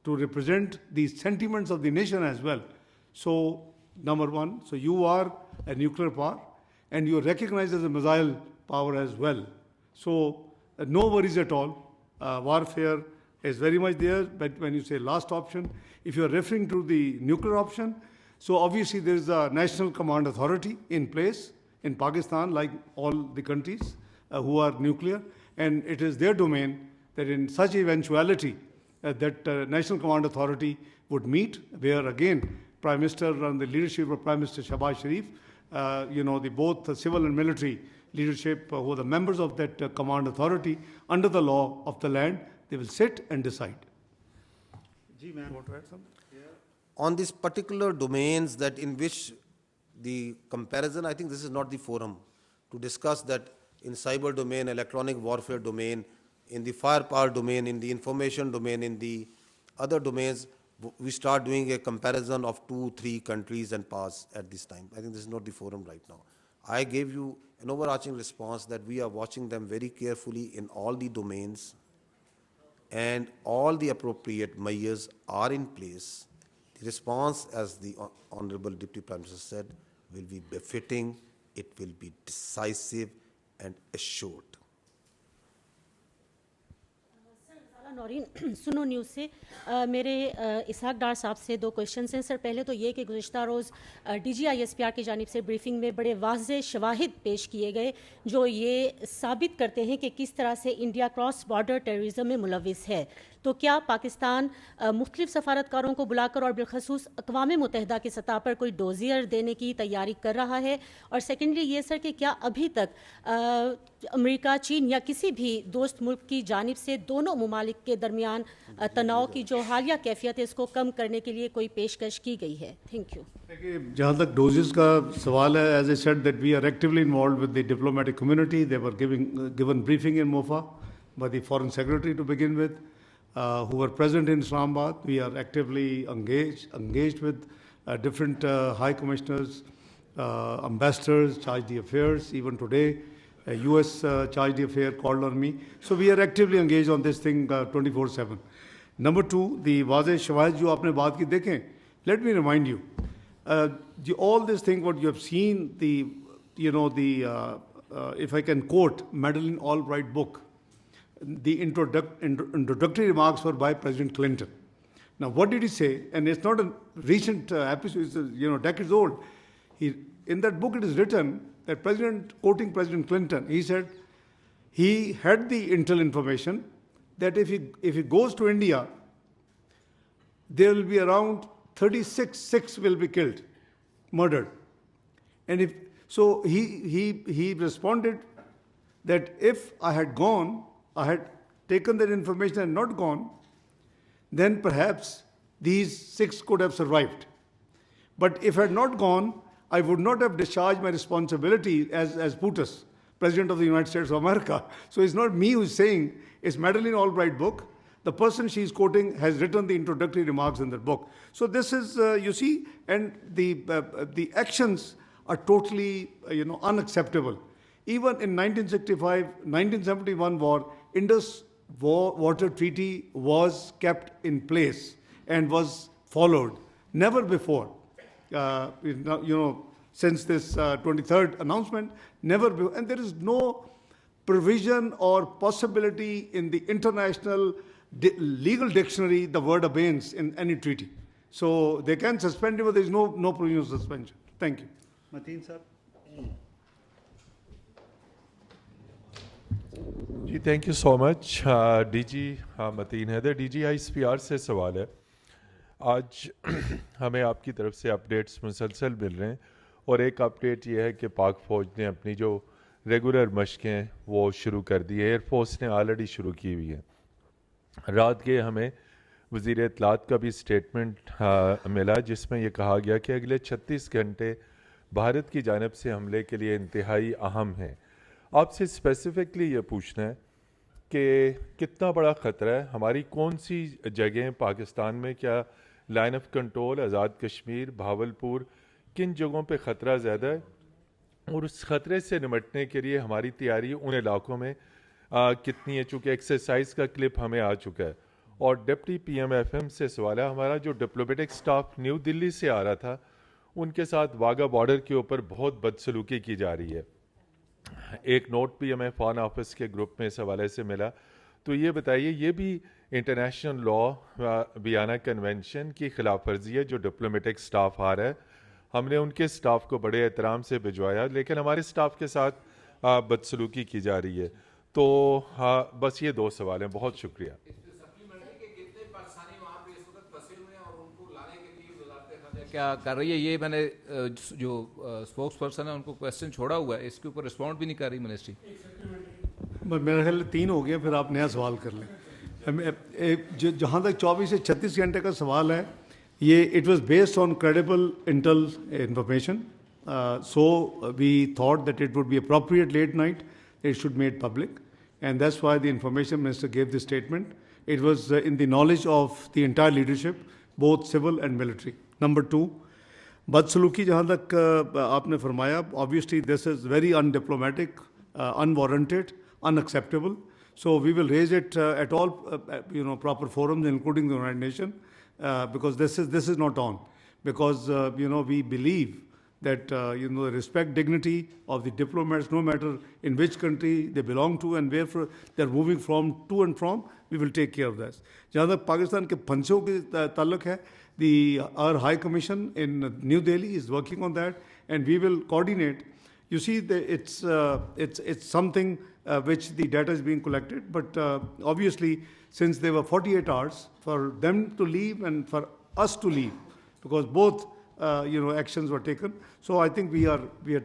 to represent the sentiments of the nation as well. So, number one, so you are a nuclear power and you are recognized as a missile power as well. So, no worries at all. Warfare is very much there, but when you say last option, if you are referring to the nuclear option, so obviously there is a National Command Authority in place in Pakistan, like all the countries who are nuclear, and it is their domain that in such eventuality that National Command Authority would meet, where again Prime Minister and the leadership of Prime Minister Shahbaz Sharif, the both civil and military leadership who are the members of that command authority under the law of the land, they will sit and decide. Ji, ma'am, want to add something? Yeah. On these particular domains that in which the comparison, I think this is not the forum to discuss that in cyber domain, electronic warfare domain, in the firepower domain, in the information domain, in the other domains, we start doing a comparison of 2-3 countries and pass at this time. I think this is not the forum right now. I gave you an overarching response that we are watching them very carefully in all the domains, and all the appropriate measures are in place. The response, as the Honorable Deputy Prime Minister said, will be befitting, it will be decisive and assured. Naureen सुनो news से मेरे इसहाक डार साहब से 2 questions हैं sir. पहले तो ये कि गुज़िश्ता रोज़ DG ISPR की जानिब से ब्रीफिंग में बड़े वाज़े शवाहिद पेश किए गए जो ये साबित करते हैं कि किस तरह से इंडिया क्रॉस बॉर्डर टेररिज्म में मुलविस है। तो क्या पाकिस्तान मुख्तलिफ सफारतकारों को बुलाकर और बिलखसूस अक़वाम मुत्तहिदा की सतह पर कोई डोजियर देने की तैयारी कर रहा है? और सेकेंडली ये सर कि क्या अभी तक अमेरिका, चीन या किसी भी दोस्त मुल्क की जानिब से दोनों ममालिक के दरमियान तनाव की जो हालिया कैफियत है इसको कम करने के लिए कोई पेशकश की गई है? Thank you. जहाँ तक डोजेस का सवाल है, as I said that we are actively involved with the diplomatic community. They were given briefing in MOFA by the foreign secretary to begin with, who were present in Islamabad. We are actively engaged with different high commissioners, ambassadors, charge d'affaires. Even today, US charge d'affaires called on me. So we are actively engaged on this thing 24/7. Number 2, the वाज़े शवाहिद जो आपने बात की देखें, let me remind you, all this thing what you have seen, if I can quote Madeleine Albright book, the introductory remarks were by President Clinton. Now, what did he say? And it's not a recent episode; it's decades old. In that book, it is written that quoting President Clinton, he said he had the intel information that if he goes to India, there will be around 36 will be killed, murdered. And if so, he responded that if I had gone, I had taken that information and not gone, then perhaps these 6 could have survived. But if I had not gone, I would not have discharged my responsibility as PUTUS, President of the United States of America. So it's not me who's saying, it's Madeleine Albright book. The person she's quoting has written the introductory remarks in that book. So this is, you see, and the actions are totally, unacceptable. Even in 1965, 1971 war, Indus Water Treaty was kept in place and was followed. Never before, since this 23rd announcement, never before. And there is no provision or possibility in the international legal dictionary the word abeyance in any treaty. So they can suspend it, but there is no provision of suspension. Thank you. Mateen sir. जी thank you so much DG Mateen Haider DG ISPR से सवाल है आज हमें आपकी तरफ से updates मुसलसल मिल रहे हैं और एक अपडेट ये है कि पाक फ़ौज ने अपनी जो रेगुलर मशकें वो शुरू कर दी है एयरफोर्स ने ऑलरेडी शुरू की हुई है रात के हमें वज़ीर इत्तलात का भी स्टेटमेंट मिला जिसमें यह कहा गया कि अगले 36 घंटे भारत की जानिब से हमले के लिए इंतहाई अहम हैं आपसे स्पेसिफिकली ये पूछना है कि कितना बड़ा ख़तरा है हमारी कौन सी जगहें पाकिस्तान में क्या line of control Azad Kashmir Bahawalpur किन जगहों पे ख़तरा ज़्यादा है और उस ख़तरे से निमटने के लिए हमारी तैयारी उन इलाकों में कितनी है चूँकि एक्सरसाइज का क्लिप हमें आ चुका है और डिप्टी PM FM से सवाल है हमारा जो डिप्लोमेटिक स्टाफ न्यू दिल्ली से आ रहा था उनके साथ वाघा बॉर्डर के ऊपर बहुत बदसलूकी की जा रही है एक नोट भी हमें फॉरेन ऑफिस के ग्रुप में इस हवाले से मिला तो ये बताइए ये भी इंटरनेशनल लॉ वियना कन्वेंशन की खिलाफ वर्जी है जो डिप्लोमेटिक स्टाफ आ रहा है हमने उनके स्टाफ को बड़े एहतराम से भिजवाया लेकिन हमारे स्टाफ के साथ बदसलूकी की जा रही है तो बस ये 2 सवाल हैं बहुत शुक्रिया क्या कर रही है ये मैंने जो स्पोक्स पर्सन है उनको क्वेश्चन छोड़ा हुआ है इसके ऊपर रिस्पॉन्ड भी नहीं कर रही मिनिस्ट्री मेरा ख्याल 3 हो गया फिर आप नया सवाल कर लें जहाँ तक 24 से 36 घंटे का सवाल है ये it was based on credible intel information so we thought that it would be appropriate late night it should made public and that's why the information minister gave the statement it was in the knowledge of the entire leadership both civil and military number 2 बदसलूकी जहाँ तक आपने फरमाया obviously this is very undiplomatic unwarranted unacceptable so we will raise it at all proper forums including the United Nations because this is not on because we believe that respect dignity of the diplomats no matter in which country they belong to and where they're moving from to and from we will take care of that जहाँ तक पाकिस्तान के फंसों के ताल्लुक है our High Commission in New Delhi is working on that and we will coordinate you see it's something which the data is being collected but obviously since there were 48 hours for them to leave and for us to leave because both actions were taken so I think we are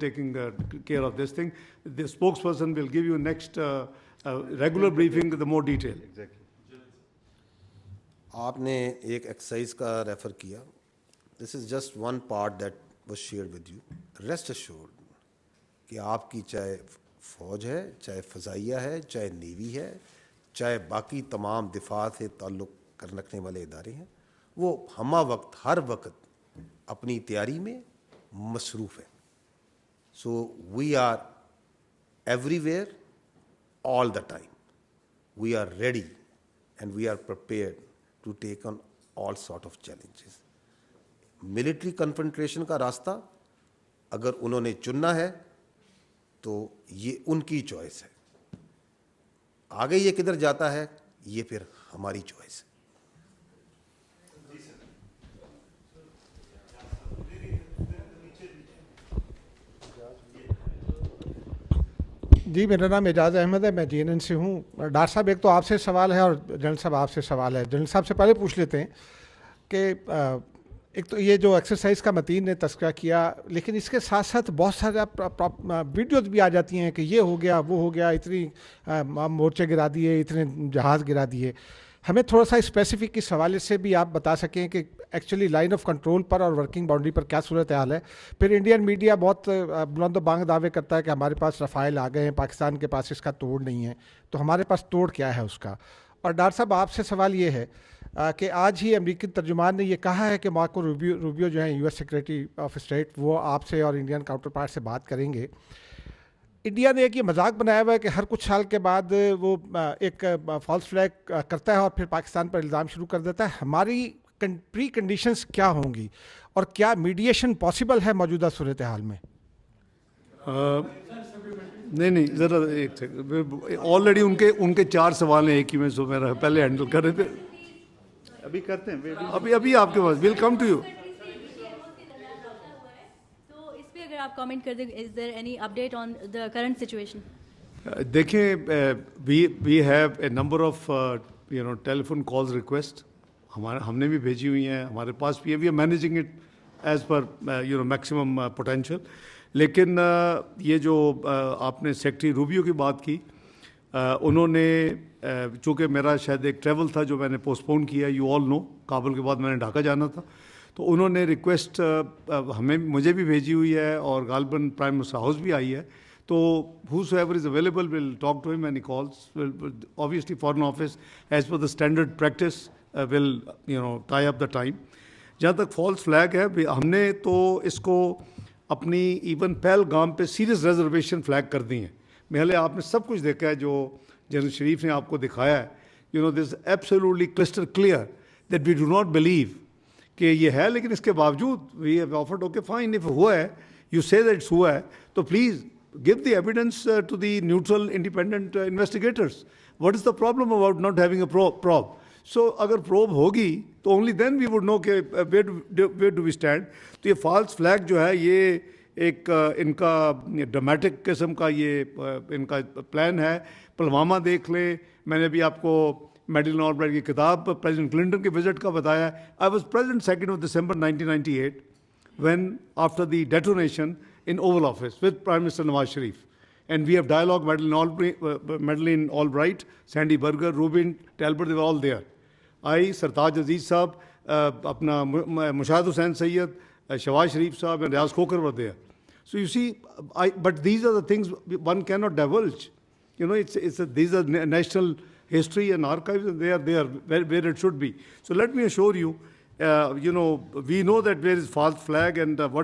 taking care of this thing the spokesperson will give you next regular briefing with the more detail exactly आपने एक exercise का refer किया this is just one part that was shared with you rest assured कि आपकी चाहे फ़ौज है चाहे फ़ज़ाइया है चाहे नेवी है चाहे बाकी तमाम दिफा से ताल्लुक़ रखने वाले इदारे हैं वो हमा वक्त हर वक्त अपनी तैयारी में मसरूफ़ है so we are everywhere all the time we are ready and we are prepared to take on all sort of challenges. Military confrontation का रास्ता अगर उन्होंने चुनना है तो ये उनकी चॉइस है आगे ये किधर जाता है ये फिर हमारी चॉइस है जी, मेरा नाम एजाज अहमद है, मैं जीएनएन से हूँ। डॉक्टर साहब, एक तो आपसे सवाल है और जनरल साहब आपसे सवाल है। जनरल साहब से पहले पूछ लेते हैं कि एक तो ये जो एक्सरसाइज का मतीन ने तस्करा किया, लेकिन इसके साथ साथ बहुत सारे वीडियोज भी आ जाती हैं कि ये हो गया, वो हो गया, इतनी मोर्चे गिरा दिए, इतने जहाज़ गिरा दिए। हमें थोड़ा सा स्पेसिफिक इस हवाले से भी आप बता सकें कि एक्चुअली लाइन ऑफ कंट्रोल पर और वर्किंग बाउंड्री पर क्या सूरत हाल है। फिर इंडियन मीडिया बहुत बुलंद बांग दावे करता है कि हमारे पास रफ़ाइल आ गए हैं, पाकिस्तान के पास इसका तोड़ नहीं है। तो हमारे पास तोड़ क्या है उसका? और डॉक्टर साहब, आपसे सवाल ये है कि आज ही अमेरिकी तर्जुमान ने ये कहा है कि मार्को रूबियो जो है US सेक्रेटरी ऑफ स्टेट, वो आपसे और इंडियन काउंटर पार्ट से बात करेंगे। इंडिया ने एक ये मजाक बनाया हुआ है कि हर कुछ साल के बाद वो एक फॉल्स फ्लैग करता है और फिर पाकिस्तान पर इल्ज़ाम शुरू कर देता है। हमारी प्री कंडीशंस क्या होंगी और क्या मीडिएशन पॉसिबल है मौजूदा सूरत हाल में? नहीं, ज़रा एक सेकंड, ऑलरेडी उनके 4 सवाल हैं एक ही में, जो मेरा पहले हैंडल कर रहे थे। अभी करते हैं, अभी आपके पास, विल कम टू यू। अगर आप कमेंट कर दें, is there any update on the current situation? देखें, we have a number of telephone calls request हमने भी भेजी हुई हैं, हमारे पास भी है। We are managing it as per maximum potential. लेकिन ये जो आपने सेक्रेटरी रूबियो की बात की, उन्होंने चूँकि मेरा शायद एक ट्रैवल था जो मैंने पोस्टपोन किया, यू ऑल नो, काबुल के बाद मैंने ढाका जाना था, तो उन्होंने रिक्वेस्ट मुझे भी भेजी हुई है और गालबन प्राइम मिनिस्टर हाउस भी आई है। तो whosoever is available will talk to him and he calls. Obviously foreign office as per the standard practice will tie up the time. जहाँ तक फॉल्स फ्लैग है, हमने तो इसको अपनी इवन पहलगाम पे सीरियस रिजर्वेशन फ्लैग कर दी हैं। मेहले आपने सब कुछ देखा है जो जनरल शरीफ ने आपको दिखाया है। This absolutely crystal clear that we do not believe कि ये है, लेकिन इसके बावजूद we have offered, okay fine, if हुआ है, यू से दैट इट्स हुआ है, तो please give the evidence to the neutral independent investigators. What is the problem about not having a probe? So अगर प्रोब होगी तो only then we would know के where do we stand. तो ये false flag जो है, ये एक इनका ड्रामेटिक किस्म का ये इनका प्लान है। पुलवामा देख लें, मैंने भी आपको मेडलिन ऑलब्राइट की किताब प्रेसिडेंट क्लिंटन के विजिट का बताया। I was present 2 December 1998 when after the detonation in Oval Office with Prime Minister Nawaz Sharif, and we have dialogue. Madeline Albright, Sandy Berger, Rubin Talbot, they were all there. I, Sartaj Aziz Saab, अपना मुशाहिद हुसैन सैयद, शहबाज शरीफ साहब and Riaz Khokhar were there. So you see, but these are the things one cannot divulge. These are national history and archives, and they are where it should be. So let me assure you, we know that there is false flag and how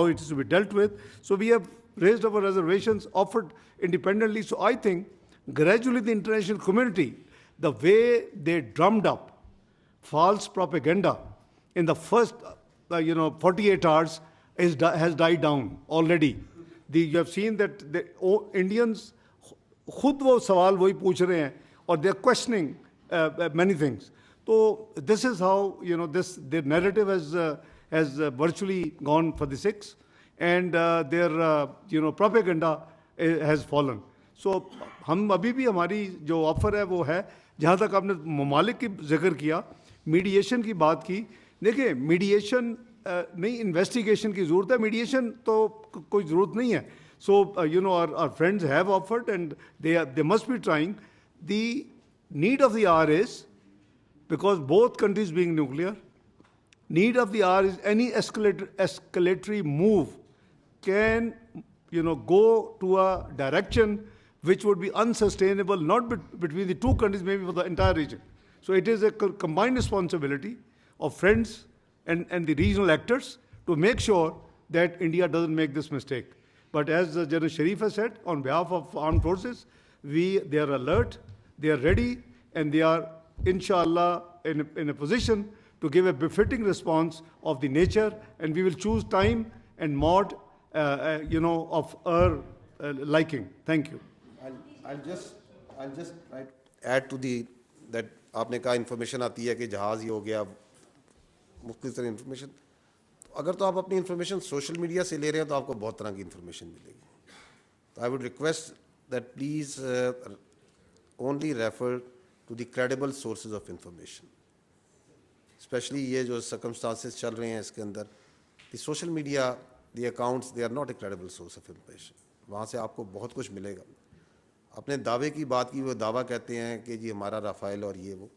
it is to be dealt with. So we have raised our reservations, offered independently. So I think gradually the international community, the way they drummed up false propaganda in the first 48 hours has died down already. You have seen that the Indians खुद वो सवाल वही पूछ रहे हैं और they are questioning many things. So this is how the narrative has virtually gone for the six, and their propaganda has fallen. So हम अभी भी हमारी जो ऑफर है वो है, जहाँ तक आपने ममालिक की जिक्र किया, मीडिएशन की बात की। देखिए, मीडिएशन नहीं, इन्वेस्टिगेशन की ज़रूरत है, मीडिएशन तो कोई ज़रूरत नहीं है. So our friends have offered, and they must be trying. The need of the hour is, because both countries being nuclear, need of the hour is any escalatory move can go to a direction which would be unsustainable, not between the two countries, maybe for the entire region. So it is a combined responsibility of friends and the regional actors to make sure that India doesn't make this mistake. But as General Sharif has said, on behalf of armed forces, they are alert, they are ready, and they are, inshallah, in a position to give a befitting response of the nature, and we will choose time and mode, of our liking. Thank you. I'll just add to that आपने कहा information आती है कि जहाज ही हो गया, मुख्तलिफ तरह information. अगर तो आप अपनी information social media से ले रहे हैं तो आपको बहुत तरह की information मिलेगी. तो I would request that please only refer to the credible sources of information. Especially ये जो circumstances चल रहे हैं इसके अंदर, the social media, the accounts, they are not a credible source of information. वहाँ से आपको बहुत कुछ मिलेगा. अपने दावे की बात की, वो दावा कहते हैं कि जी हमारा राफेल और ये वो,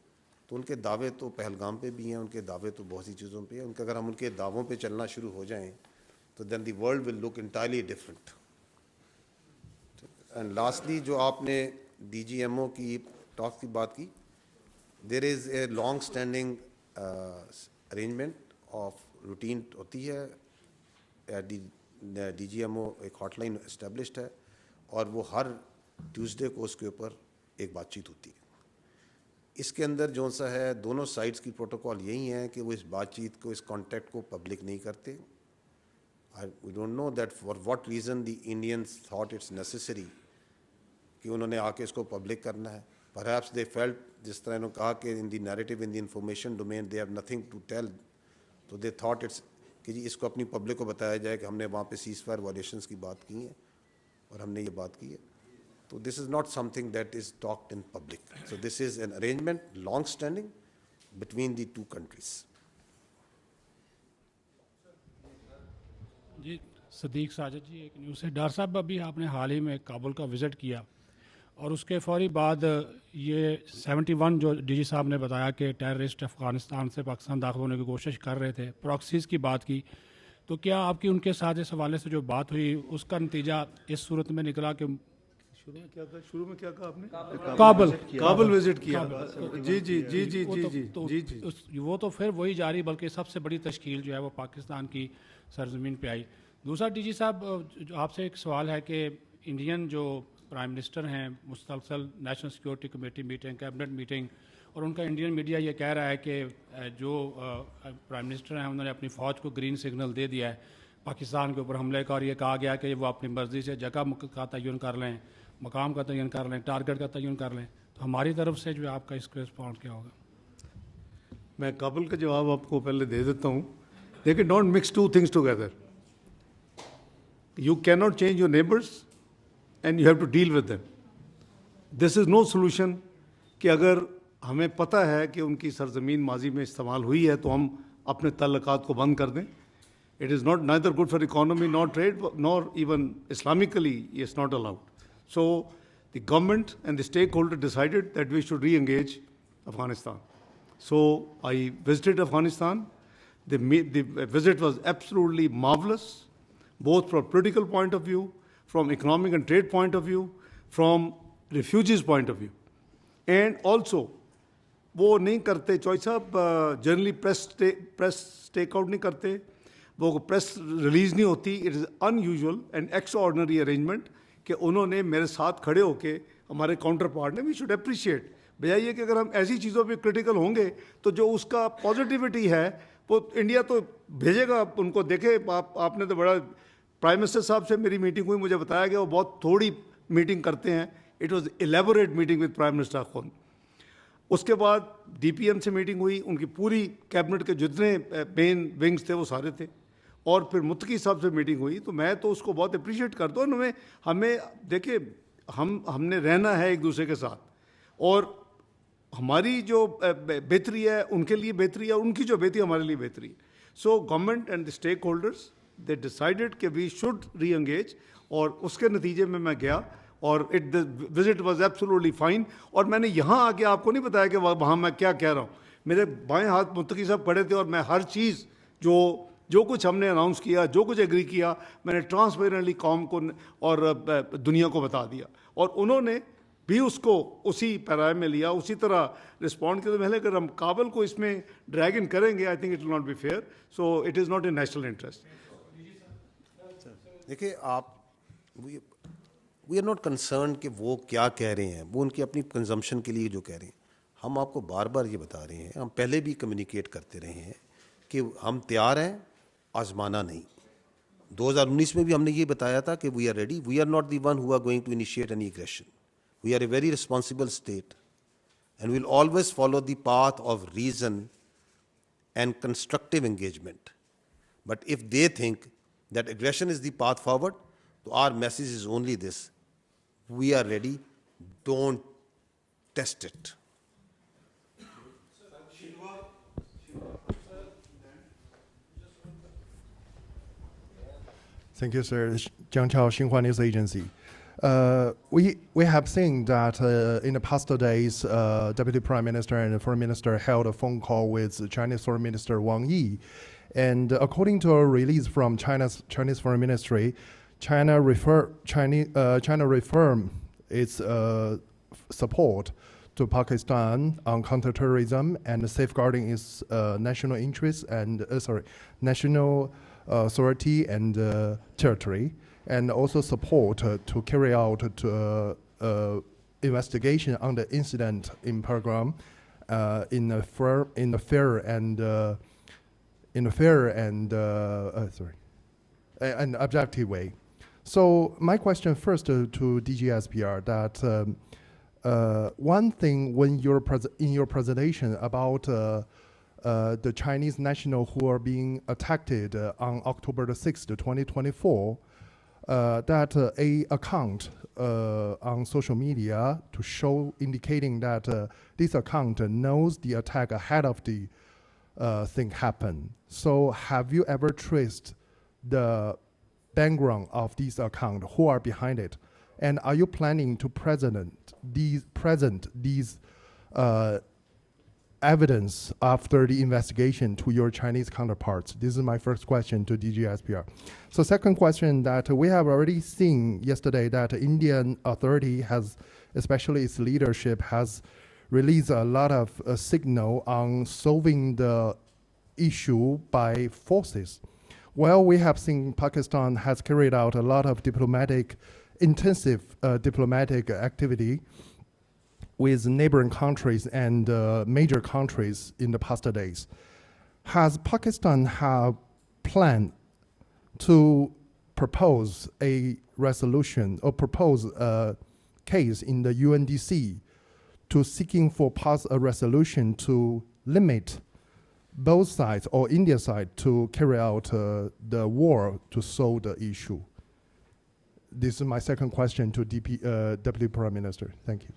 तो उनके दावे तो पहलगाम पे भी हैं, उनके दावे तो बहुत सी चीज़ों पे हैं. उनके अगर हम उनके दावों पे चलना शुरू हो जाएं तो then the world will look entirely different. And lastly, जो आपने DGMO की टॉक की बात की, there is a long standing arrangement of routine होती है, DGMO एक हॉटलाइन established है और वो हर ट्यूसडे को उसके ऊपर एक बातचीत होती है. इसके अंदर जो सा है दोनों साइड्स की प्रोटोकॉल यही है कि वो इस बातचीत को, इस कॉन्टैक्ट को पब्लिक नहीं करते. We don't know that for what reason the Indians thought it's necessary कि उन्होंने आके इसको पब्लिक करना है. Perhaps they felt, जिस तरह इन्होंने कहा कि in the narrative, in the information domain, they have nothing to tell, so they thought it's कि जी इसको अपनी पब्लिक को बताया जाए कि हमने वहाँ पे ceasefire violations की बात की है और हमने ये बात की है. So this is not something that is talked in public. So this is an arrangement, long-standing, between the two countries. जी सदीक साजिद जी, एक न्यूज़ है. डॉक्टर साहब, अभी आपने हाल ही में काबुल का विज़िट किया और उसके फौरी बाद ये 71 जो डीजी साहब ने बताया कि टेररिस्ट अफ़गानिस्तान से पाकिस्तान दाखिल होने की कोशिश कर रहे थे, प्रॉक्सीज़ की बात की, तो क्या आपकी उनके साथ इस हवाले से जो बात हुई उसका नतीजा इस सूरत में निकला कि शुरू में क्या कहा आपने? काबुल विजिट किया. जी जी जी जी जी जी वो तो फिर वही जारी, बल्कि सबसे बड़ी तश्कील जो है वो पाकिस्तान की सरजमीन पे आई. दूसरा डीजी साहब, आपसे एक सवाल है कि इंडियन जो प्राइम मिनिस्टर हैं, मुसलसल national security committee meeting, cabinet meeting, और उनका इंडियन मीडिया ये कह रहा है कि जो प्राइम मिनिस्टर हैं उन्होंने अपनी फ़ौज को ग्रीन सिग्नल दे दिया है पाकिस्तान के ऊपर हमले का, और ये कहा गया कि वो अपनी मर्ज़ी से जगह का तयन कर लें, मकाम का तयन कर लें, टारगेट का तयन कर लें. तो हमारी तरफ से जो आपका इसका रिस्पॉन्स क्या होगा? मैं काबुल का जवाब आपको पहले दे देता हूँ. देखिए, don't mix two things together. You can not change your neighbours and you have to deal with them. This is no solution कि अगर हमें पता है कि उनकी सरजमीन माजी में इस्तेमाल हुई है तो हम अपने तल्लुकात को बंद कर दें. It is not neither good for economy, not trade, nor even Islamically it's not allowed. So the government and the stakeholder decided that we should re-engage Afghanistan. So I visited Afghanistan. The visit was absolutely marvelous, both from political point of view, from economic and trade point of view, from refugees point of view. And also, वो नहीं करते, चौधरी साहब generally press take out नहीं करते, वो press release नहीं होती. It is unusual and extraordinary arrangement कि उन्होंने मेरे साथ खड़े होके, हमारे काउंटर पार्ट ने, वी शुड अप्रिशिएट. बजाय ये कि अगर हम ऐसी चीज़ों पे क्रिटिकल होंगे तो जो उसका पॉजिटिविटी है वो इंडिया तो भेजेगा उनको. देखे आपने तो बड़ा, प्राइम मिनिस्टर साहब से मेरी मीटिंग हुई, मुझे बताया गया वो बहुत थोड़ी मीटिंग करते हैं. It was elaborate meeting with prime minister खुद. उसके बाद DPM से मीटिंग हुई, उनकी पूरी कैबिनेट के जितने मेन विंग्स थे वो सारे थे, और फिर मुत्तकी साहब से मीटिंग हुई. तो मैं तो उसको बहुत अप्रिशिएट करता हूँ. हमें देखिए, हमने रहना है एक दूसरे के साथ, और हमारी जो बेहतरी है उनके लिए बेहतरी है, उनकी जो बेहतरी हमारे लिए बेहतरी. So government and the stakeholders they decided कि वी शुड री एंगेज, और उसके नतीजे में मैं गया और the visit was absolutely fine. और मैंने यहाँ आके आपको नहीं बताया कि वहाँ मैं क्या कह रहा हूँ. मेरे बाएं हाथ मुत्तकी साहब पड़े थे और मैं हर चीज़ जो कुछ हमने अनाउंस किया, जो कुछ एग्री किया, मैंने ट्रांसपेरेंटली कौम को और दुनिया को बता दिया, और उन्होंने भी उसको उसी पैराए में लिया, उसी तरह रिस्पॉन्ड किया. तो पहले अगर हम काबुल को इसमें ड्रैग इन करेंगे, I think it will not be fair. So it is not in national interest. देखिए, वी आर नॉट कंसर्न कि वो क्या कह रहे हैं, वो उनकी अपनी कंजम्पशन के लिए जो कह रहे हैं. हम आपको बार बार ये बता रहे हैं, हम पहले भी कम्युनिकेट करते रहे हैं कि हम तैयार हैं, आजमाना नहीं. 2019 में भी हमने ये बताया था कि we are ready. We are not the one who are going to initiate any aggression. We are a very responsible state and will always follow the path of reason and constructive engagement. But if they think that aggression is the path forward, so our message is only this: we are ready. Don't test it. Thank you, sir. Jiang Chao, Xinhua News Agency. We have seen that in the past days, Deputy Prime Minister and the Foreign Minister held a phone call with Chinese Foreign Minister Wang Yi. And according to a release from Chinese Foreign Ministry, China reaffirmed its support to Pakistan on counterterrorism and safeguarding its national interests and national authority and territory, and also support to carry out investigation on the incident in program in a fair and objective way. So my question first to DG ISPR that one thing when in your presentation about the Chinese national who are being attacked on October the 6th, 2024, that a account on social media to show indicating that this account knows the attack ahead of the thing happen. So have you ever traced the background of this account, who are behind it? And are you planning to present these evidence after the investigation to your Chinese counterparts? This is my first question to DG ISPR. So second question, that we have already seen yesterday that Indian authority has, especially its leadership, has released a lot of signal on solving the issue by forces. Well, we have seen Pakistan has carried out a lot of intensive diplomatic activity with neighboring countries and major countries in the past days. Has Pakistan have planned to propose a resolution or propose a case in the UNDC to seeking for pass a resolution to limit both sides or India side to carry out the war to solve the issue? This is my second question to Deputy Prime Minister. Thank you.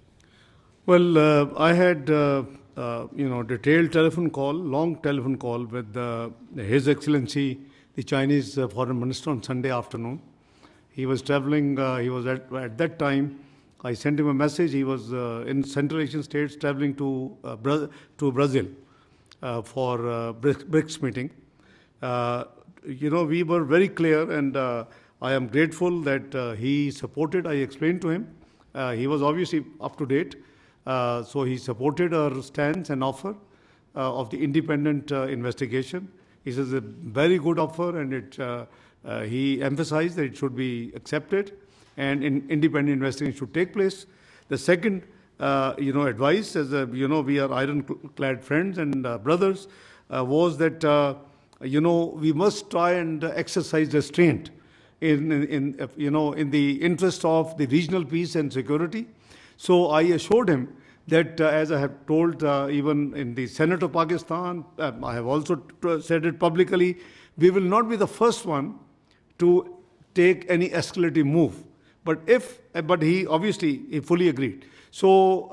Well, I had detailed long telephone call with His Excellency, the Chinese Foreign Minister, on Sunday afternoon. He was traveling. He was at that time. I sent him a message. He was in Central Asian states traveling to Brazil for BRICS meeting. We were very clear, and I am grateful that he supported. I explained to him. He was obviously up to date. So he supported our stance and offer of the independent investigation. He says a very good offer, and he emphasized that it should be accepted and independent investigation should take place. The second, advice, as we are ironclad friends and brothers, was that we must try and exercise restraint in the interest of the regional peace and security. So I assured him that, as I have told even in the Senate of Pakistan, I have also said it publicly, we will not be the first one to take any escalating move. But he fully agreed. So,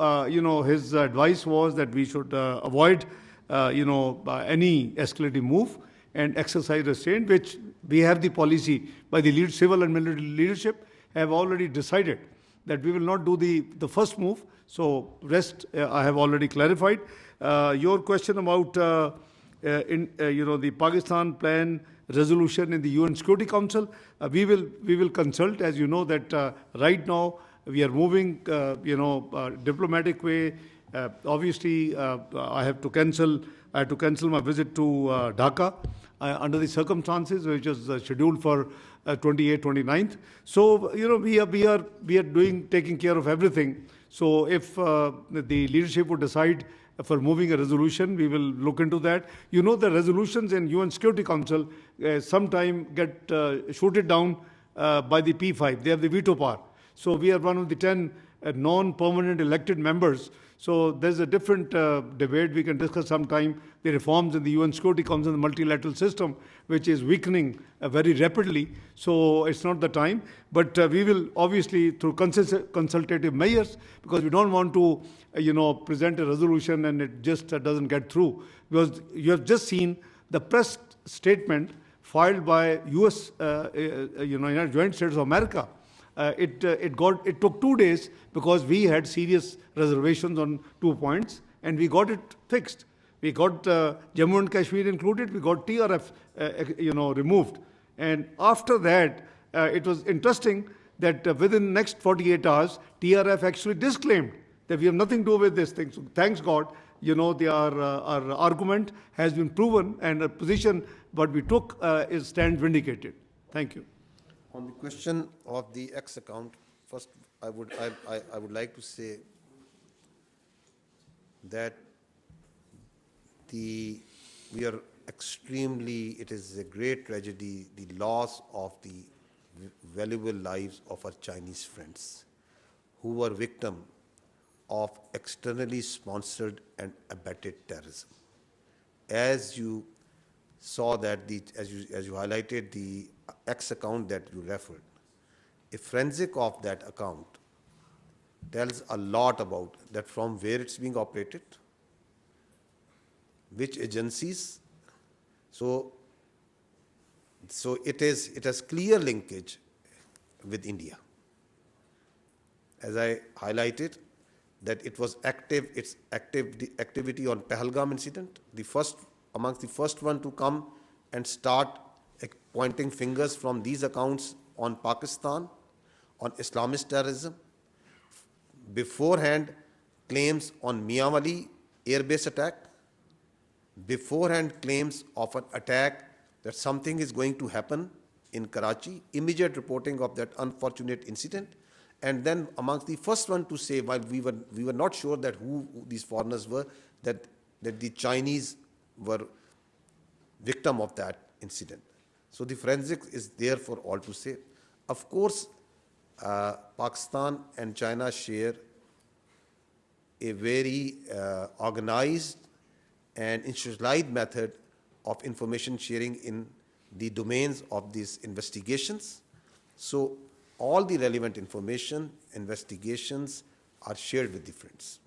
his advice was that we should avoid, any escalating move and exercise restraint, which we have the policy by the civil and military leadership have already decided that we will not do the first move. So rest I have already clarified. Your question about the Pakistan plan resolution in the UN Security Council, we will consult. As you know that right now we are moving diplomatic way. I have to cancel my visit to Dhaka under the circumstances, which is scheduled for 28th, 29th. So we are taking care of everything. So if the leadership would decide for moving a resolution, we will look into that. The resolutions in UN Security Council sometime get shooted down by the P5. They have the veto power. So we are one of the 10 non-permanent elected members. So there's a different debate we can discuss sometime, the reforms in the UN Security Council and the multilateral system, which is weakening very rapidly. So it's not the time. But we will obviously, through consultative measures, because we don't want to, present a resolution and it just doesn't get through. Because you have just seen the press statement filed by US, United Joint States of America. It took 2 days because we had serious reservations on 2 points, and we got it fixed. We got Jammu and Kashmir included. We got TRF, removed. And after that, it was interesting that within the next 48 hours, TRF actually disclaimed that we have nothing to do with this thing. So thanks God, our argument has been proven, and the position what we took stands vindicated. Thank you. On the question of the X account, first I would like to say that it is a great tragedy, the loss of the valuable lives of our Chinese friends who were victim of externally sponsored and abetted terrorism. As you saw that, as you highlighted the X account that you referred, a forensic of that account tells a lot about that, from where it's being operated, which agencies. So it has clear linkage with India. As I highlighted, that it was activity on Pahalgam incident, amongst the first one to come and start pointing fingers from these accounts on Pakistan, on Islamist terrorism. Beforehand, claims on Mianwali airbase attack. Beforehand, claims of an attack that something is going to happen in Karachi. Immediate reporting of that unfortunate incident. And then amongst the first one to say, while we were not sure that who these foreigners were, that the Chinese were victim of that incident. So the forensics is there for all to say. Of course, Pakistan and China share a very organized and institutionalized method of information sharing in the domains of these investigations. So all the relevant information, investigations are shared with the friends.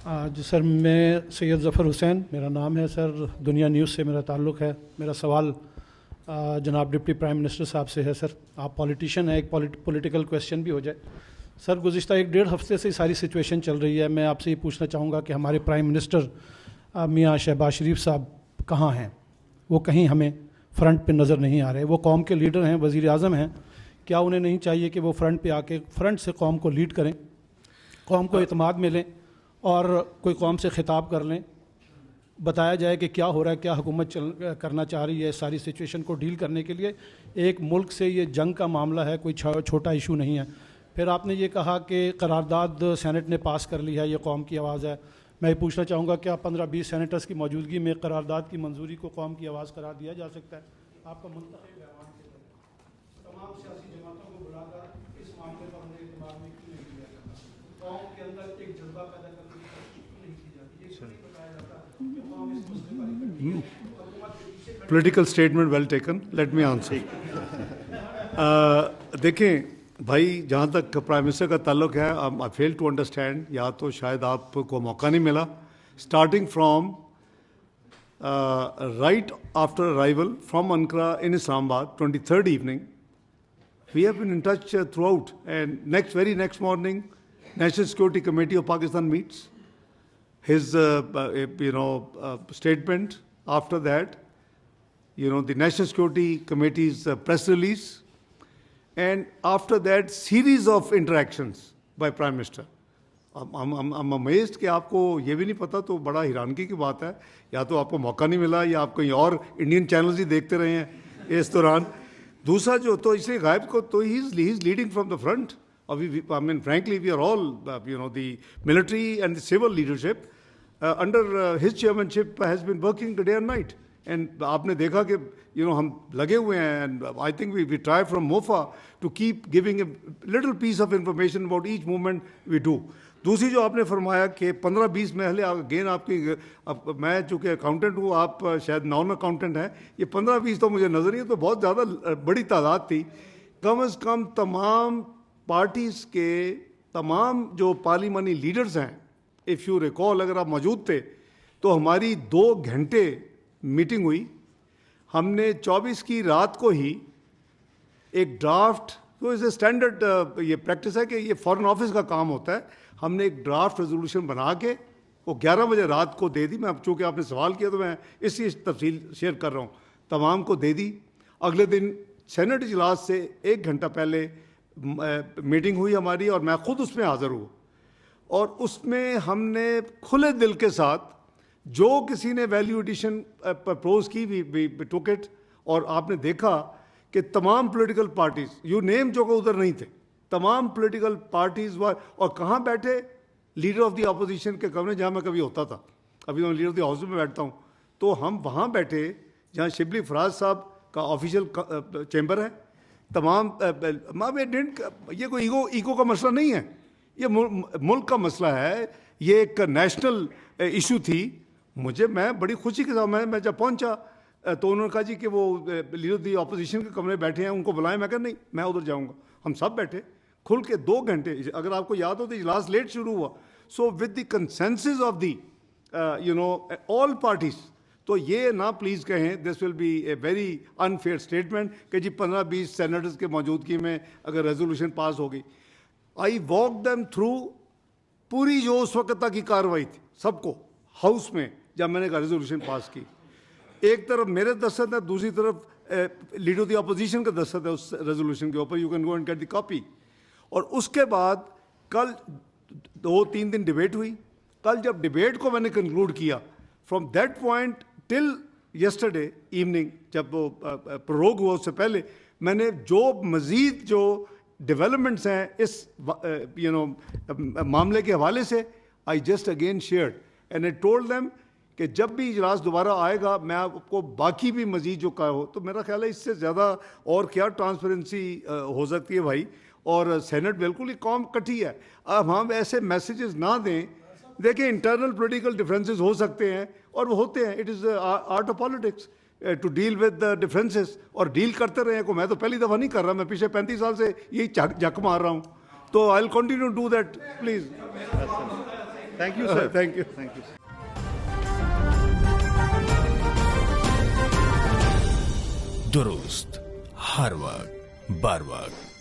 जी sir, मैं सैयद ज़फ़र हुसैन मेरा नाम है sir, दुनिया news से मेरा ताल्लुक़ है। मेरा सवाल जनाब डिप्टी प्राइम मिनिस्टर साहब से है। सर, आप पॉलिटिशियन हैं, एक पॉलिटिकल क्वेश्चन भी हो जाए। सर, गुज़िश्ता 1-1.5 हफ्ते से सारी सिचुएशन चल रही है। मैं आपसे ये पूछना चाहूँगा कि हमारे प्राइम मिनिस्टर मियाँ शहबाज शरीफ साहब कहाँ हैं? वो कहीं हमें फ्रंट पे नज़र नहीं आ रहे। वो कौम के लीडर हैं, वज़ीर आज़म हैं, क्या उन्हें नहीं चाहिए कि वो फ्रंट पे आके फ्रंट से कौम को लीड करें, कौम को इत्मीनान मिलें और कोई कौम से खिताब कर लें, बताया जाए कि क्या हो रहा है, क्या हुकूमत करना चाह रही है सारी सिचुएशन को डील करने के लिए। एक मुल्क से ये जंग का मामला है, कोई छोटा इशू नहीं है। फिर आपने ये कहा कि करारदाद सेनेट ने पास कर ली है, ये कौम की आवाज़ है। मैं ये पूछना चाहूँगा क्या 15-20 सेनेटर्स की मौजूदगी में करारदाद की मंजूरी को कौम की आवाज़ करार दिया जा सकता है? आपका मुंतखब ऐवान के तमाम सियासी जमातों को बुलाकर इस मामले पर उन्हें इत्मीनान में क्यों नहीं किया जाता? कौम के अंदर एक जज्बा पैदा करने की कोशिश क्यों नहीं की जाती? ये क्यों नहीं बताया जाता कि कौम इस मसले पर इकट्ठी है? Political statement well taken. Let me answer. देखें भाई, जहाँ तक प्राइम मिनिस्टर का ताल्लुक है, आई फेल टू अंडरस्टैंड, या तो शायद आपको मौका नहीं मिला। Starting from right after arrival from Ankara in Islamabad, 23rd evening, we have been in touch throughout. And very next morning, National Security Committee of Pakistan meets. His, statement after that, the National Security Committee's press release, and after that, series of interactions by Prime Minister. I'm amazed कि आपको ये भी नहीं पता, तो बड़ा हैरानगी की बात है। या तो आपको मौका नहीं मिला या आप कहीं और इंडियन चैनल्स ही देखते रहे हैं इस दौरान। दूसरा जो तो इसलिए गायब को तो he is leading from the front. I mean, frankly, we are all, the military and the civil leadership under his chairmanship has been working day and night. And आपने देखा कि हम लगे हुए हैं, and I think we try from MOFA to keep giving a little piece of information about each movement we do. दूसरी जो आपने फरमाया कि 15-20 महले, अगेन आपकी, मैं चूँकि अकाउंटेंट हूँ, आप शायद नॉन अकाउंटेंट हैं, ये 15-20 तो मुझे नज़र नहीं है, तो बहुत ज़्यादा बड़ी तादाद थी। कम अज़ कम तमाम पार्टीज़ के तमाम जो पार्लिमानी लीडर्स हैं, इफ़ यू रिकॉल, अगर आप मौजूद थे तो हमारी 2 घंटे मीटिंग हुई। हमने 24 की रात को ही एक ड्राफ्ट, तो इसे स्टैंडर्ड ये प्रैक्टिस है कि ये फॉरेन ऑफिस का काम होता है, हमने एक ड्राफ्ट रेजोल्यूशन बना के वो 11 बजे रात को दे दी। मैं चूँकि आपने सवाल किया तो मैं इसी तफसील शेयर कर रहा हूँ, तमाम को दे दी। अगले दिन सेनेट इजलास से 1 घंटा पहले मीटिंग हुई हमारी, और मैं ख़ुद उसमें हाज़िर हूँ, और उसमें हमने खुले दिल के साथ जो किसी ने वैल्यू एडिशन प्रपोज की, वी टुक इट। और आपने देखा कि तमाम पॉलिटिकल पार्टीज, यू नेम जो उधर नहीं थे, तमाम पॉलिटिकल पार्टीज वर, और कहाँ बैठे, लीडर ऑफ द अपोजिशन के कमरे जहाँ मैं कभी होता था, अभी मैं लीडर ऑफ द हाउस में बैठता हूँ, तो हम वहाँ बैठे जहाँ शिबली फराज साहब का ऑफिशियल चैम्बर है। तमाम ये कोई ईगो का मसला नहीं है, ये मुल्क का मसला है, ये एक नेशनल इशू थी। मैं बड़ी खुशी के साथ मैं जब पहुंचा तो उन्होंने कहा जी कि वो लीडर दी अपोजिशन के कमरे बैठे हैं, उनको बुलाएं। मैं कहा नहीं, मैं उधर जाऊंगा। हम सब बैठे खुल के 2 घंटे, अगर आपको याद हो तो इजलास लेट शुरू हुआ, so with the consensus of the all parties. तो ये ना प्लीज़ कहें, this will be a very unfair statement कि जी 15-20 सेनेटर्स के मौजूदगी में अगर रेजोल्यूशन पास होगी। आई वॉक देम थ्रू पूरी जो उस वक्त तक की कार्रवाई थी, सबको हाउस में जब मैंने रेजोल्यूशन पास की, एक तरफ मेरे दस्तखत है, दूसरी तरफ लीडर ऑफ द अपोजिशन का दस्तखत है उस रेजोल्यूशन के ऊपर। You can go and get the copy. और उसके बाद कल 2-3 दिन डिबेट हुई। कल जब डिबेट को मैंने कंक्लूड किया, from that point till yesterday evening, जब वो प्रोरोग हुआ उससे पहले, मैंने जो मज़ीद जो डेवलपमेंट्स हैं इस मामले के हवाले से, I just again shared and I told them कि जब भी इजलास दोबारा आएगा मैं आपको बाकी भी मजीद जो कहा हो, तो मेरा ख्याल है इससे ज़्यादा और क्या ट्रांसपेरेंसी हो सकती है भाई। और सेनेट बिल्कुल ही कौम कटी है। अब हम ऐसे मैसेजेस ना दें। देखिए, इंटरनल पॉलिटिकल डिफरेंसेस हो सकते हैं और वो होते हैं, it is art of politics to deal with the differences, और डील करते रहे को। मैं तो पहली दफ़ा नहीं कर रहा, मैं पिछले 35 साल से यही झक मार रहा हूँ, तो I will continue to do that please. Thank you sir. Thank you. दुरुस्त हर वक्त बर वक्त।